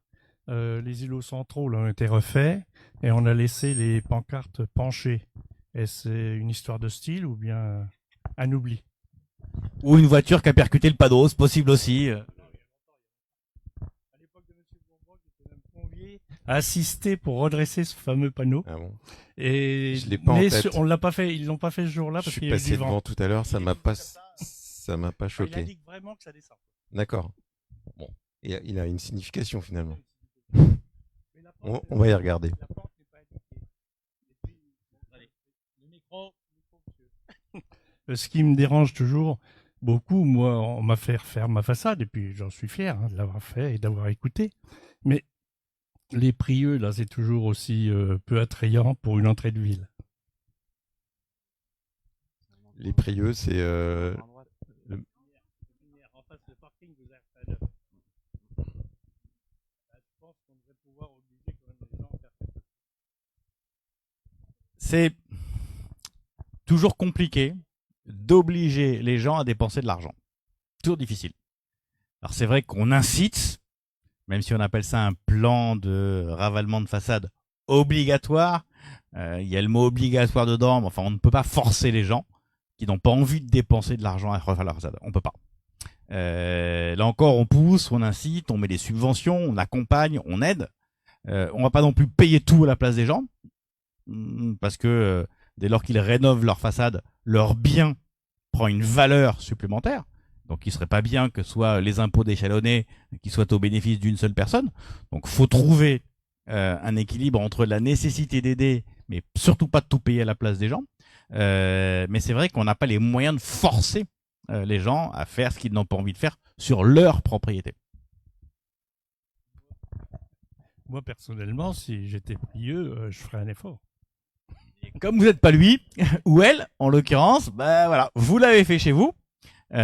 les îlots centraux là, ont été refaits et on a laissé les pancartes penchées. Est-ce une histoire de style ou bien un oubli? Ou une voiture qui a percuté le panneau, c'est possible aussi. À l'époque de monsieur Bourbon, j'étais même convié à assister pour redresser ce fameux panneau. Ah bon. Et je l'ai pas en tête. On l'a pas fait, ils l'ont pas fait ce jour-là parce qu'il y a eu du vent. Je suis passé devant tout à l'heure, ça m'a pas choqué. Il indique vraiment que ça descend. D'accord. Bon, et il a une signification finalement. On va y regarder. Ce qui me dérange toujours beaucoup, moi, on m'a fait refaire ma façade et puis j'en suis fier de l'avoir fait et d'avoir écouté. Mais les prieux, là, c'est toujours aussi peu attrayant pour une entrée de ville. Les prieux, c'est c'est toujours compliqué d'obliger les gens à dépenser de l'argent. Toujours difficile. Alors c'est vrai qu'on incite, même si on appelle ça un plan de ravalement de façade obligatoire, il y a le mot obligatoire dedans, mais enfin on ne peut pas forcer les gens qui n'ont pas envie de dépenser de l'argent à refaire la façade. On peut pas. Là encore, on pousse, on incite, on met des subventions, on accompagne, on aide. On va pas non plus payer tout à la place des gens, parce que dès lors qu'ils rénovent leur façade, leur bien prend une valeur supplémentaire. Donc il serait pas bien que ce soit les impôts des Chalonnais qui soient au bénéfice d'une seule personne. Donc faut trouver un équilibre entre la nécessité d'aider, mais surtout pas de tout payer à la place des gens. Mais c'est vrai qu'on n'a pas les moyens de forcer les gens à faire ce qu'ils n'ont pas envie de faire sur leur propriété. Moi, personnellement, si j'étais prieux, je ferais un effort. Et comme vous n'êtes pas lui, ou elle, en l'occurrence, voilà, vous l'avez fait chez vous.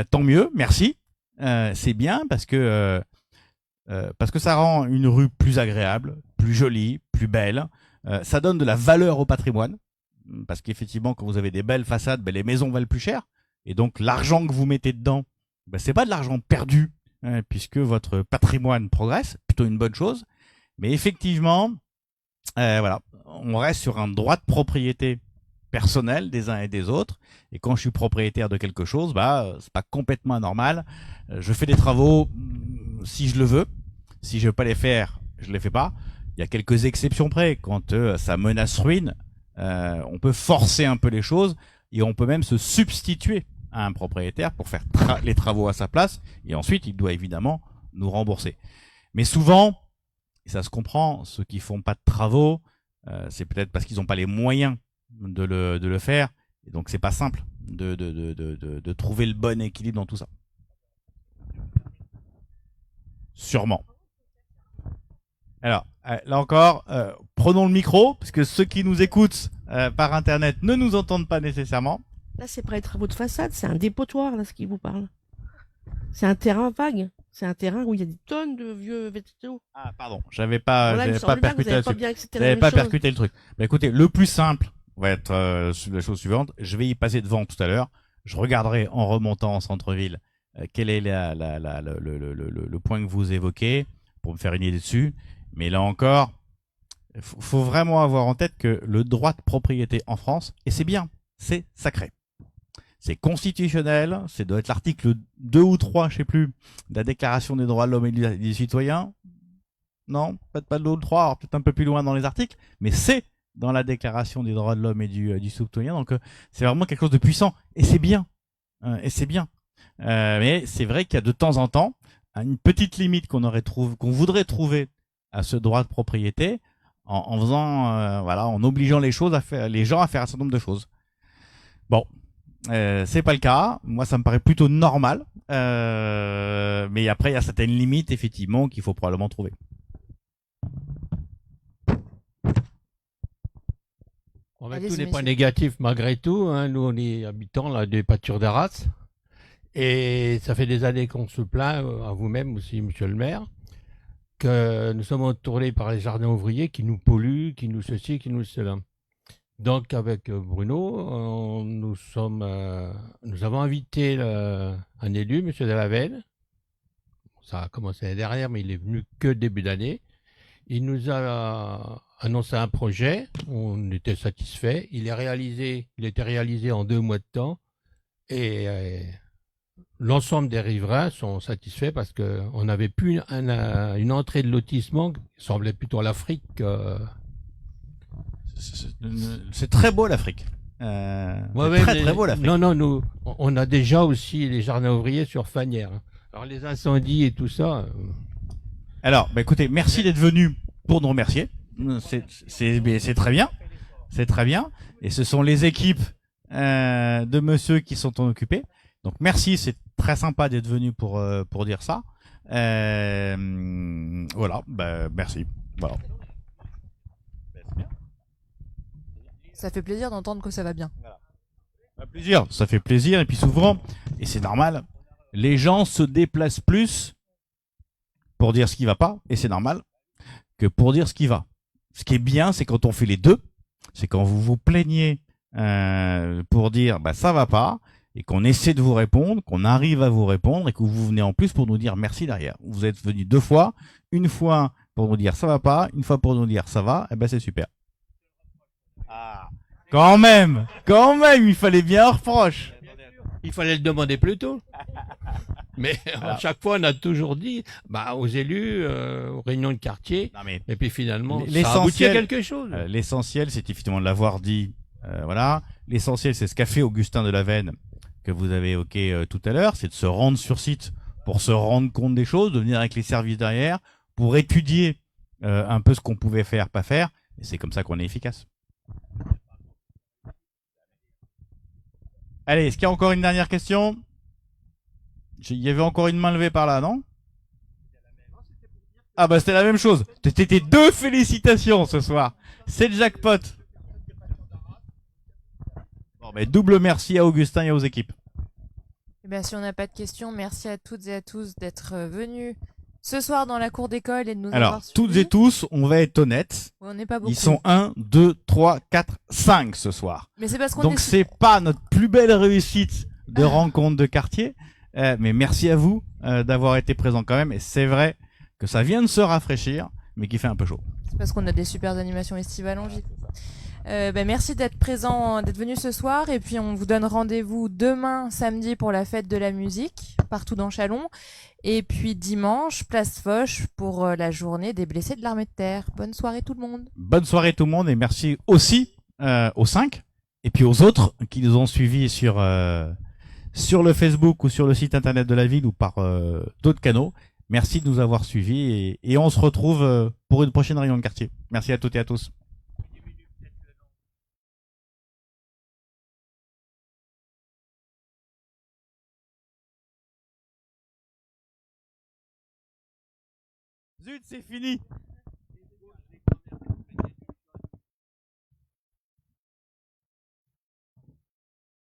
Tant mieux, merci. C'est bien parce que parce que ça rend une rue plus agréable, plus jolie, plus belle. Ça donne de la valeur au patrimoine, parce qu'effectivement, quand vous avez des belles façades, ben, les maisons valent plus cher. Et donc, l'argent que vous mettez dedans, ben, c'est pas de l'argent perdu, hein, puisque votre patrimoine progresse, plutôt une bonne chose. Mais effectivement, voilà, on reste sur un droit de propriété personnel des uns et des autres. Et quand je suis propriétaire de quelque chose, bah, c'est pas complètement anormal. Je fais des travaux si je le veux. Si je veux pas les faire, je les fais pas. Il y a quelques exceptions près. Quand ça menace ruine, on peut forcer un peu les choses et on peut même se substituer à un propriétaire pour faire les travaux à sa place. Et ensuite, il doit évidemment nous rembourser. Mais souvent, et ça se comprend, ceux qui font pas de travaux, c'est peut-être parce qu'ils n'ont pas les moyens de le faire. Et donc, c'est pas simple de trouver le bon équilibre dans tout ça. Sûrement. Alors, là encore, prenons le micro, parce que ceux qui nous écoutent par Internet ne nous entendent pas nécessairement. Là, c'est pas les travaux de façade, c'est un dépotoir, là, ce qui vous parle. C'est un terrain vague. C'est un terrain où il y a des tonnes de vieux végétaux. Ah, pardon, j'avais pas, Voilà, j'avais pas percuté là-dessus. J'avais J'avais pas percuté le truc. Bah, écoutez, le plus simple va être la chose suivante. Je vais y passer devant tout à l'heure. Je regarderai en remontant en centre-ville quel est le point que vous évoquez pour me faire une idée dessus. Mais là encore, faut vraiment avoir en tête que le droit de propriété en France, et c'est bien, c'est sacré. C'est constitutionnel, c'est doit être l'article 2 ou 3, je sais plus, de la Déclaration des droits de l'homme et des citoyens. Non, peut-être pas de 2 ou 3, alors peut-être un peu plus loin dans les articles, mais c'est dans la Déclaration des droits de l'homme et du citoyen. Donc c'est vraiment quelque chose de puissant, et c'est bien. Et c'est bien. Mais c'est vrai qu'il y a de temps en temps une petite limite qu'on voudrait trouver à ce droit de propriété en faisant, voilà, en obligeant les gens à faire un certain nombre de choses. Bon. C'est pas le cas. Moi, ça me paraît plutôt normal. Mais après, il y a certaines limites, effectivement, qu'il faut probablement trouver. On a tous les points négatifs malgré tout. Hein. Nous, on est habitants là, des pâtures d'Arras. Et ça fait des années qu'on se plaint, à vous-même aussi, monsieur le maire, que nous sommes entourés par les jardins ouvriers qui nous polluent, qui nous ceci, qui nous cela. Donc, avec Bruno, nous avons invité un élu, M. Delavelle. Ça a commencé l'année dernière, mais il est venu que début d'année. Il nous a annoncé un projet. On était satisfaits. Il était réalisé en 2 mois de temps. Et l'ensemble des riverains sont satisfaits parce qu'on n'avait plus une entrée de lotissement qui semblait plutôt l'Afrique. C'est très beau l'Afrique. Très beau l'Afrique. Non, nous, on a déjà aussi les jardins ouvriers sur Fanière. Alors les incendies et tout ça. Alors, écoutez, merci d'être venu pour nous remercier. C'est très bien. C'est très bien. Et ce sont les équipes de monsieur qui sont en occupés. Donc merci, c'est très sympa d'être venu pour dire ça. Voilà, merci. Voilà. Ça fait plaisir d'entendre que ça va bien. Ça fait plaisir. Et puis souvent, et c'est normal, les gens se déplacent plus pour dire ce qui va pas, et c'est normal, que pour dire ce qui va. Ce qui est bien, c'est quand on fait les deux. C'est quand vous vous plaignez pour dire ça va pas, et qu'on essaie de vous répondre, qu'on arrive à vous répondre, et que vous venez en plus pour nous dire merci derrière. Vous êtes venu 2 fois, une fois pour nous dire ça va pas, une fois pour nous dire ça va, et c'est super. Ah, quand même, il fallait bien un reproche. Il fallait le demander plus tôt. Mais à chaque fois, on a toujours dit aux élus, aux réunions de quartier, et puis finalement, ça aboutit à quelque chose. L'essentiel, c'est effectivement de l'avoir dit. Voilà. L'essentiel, c'est ce qu'a fait Augustin Delavelle, que vous avez évoqué tout à l'heure, c'est de se rendre sur site pour se rendre compte des choses, de venir avec les services derrière, pour étudier un peu ce qu'on pouvait faire, pas faire, et c'est comme ça qu'on est efficace. Allez, est-ce qu'il y a encore une dernière question? Il y avait encore une main levée par là, non? Ah c'était la même chose. C'était 2 félicitations ce soir. C'est le jackpot. Bon, double merci à Augustin et aux équipes. Eh bien, si on n'a pas de questions, merci à toutes et à tous d'être venus ce soir dans la cour d'école et de nous Alors, avoir toutes suivis. et tous, on va être honnêtes. On n'est pas beaucoup. Ils sont 1, 2, 3, 4, 5 ce soir. Mais c'est parce qu'on Donc est... c'est pas notre plus belle réussite de rencontre de quartier. Mais merci à vous d'avoir été présents quand même. Et c'est vrai que ça vient de se rafraîchir, mais qu'il fait un peu chaud. C'est parce qu'on a des super animations estivales en gîte. Merci d'être présent, d'être venu ce soir. Et puis on vous donne rendez-vous demain, samedi, pour la fête de la musique, partout dans Châlons. Et puis dimanche, place Foch, pour la journée des blessés de l'armée de terre. Bonne soirée tout le monde. Bonne soirée tout le monde et merci aussi aux 5 et puis aux autres qui nous ont suivis sur le Facebook ou sur le site internet de la ville ou par d'autres canaux. Merci de nous avoir suivis et on se retrouve pour une prochaine réunion de quartier. Merci à toutes et à tous. Zut, c'est fini!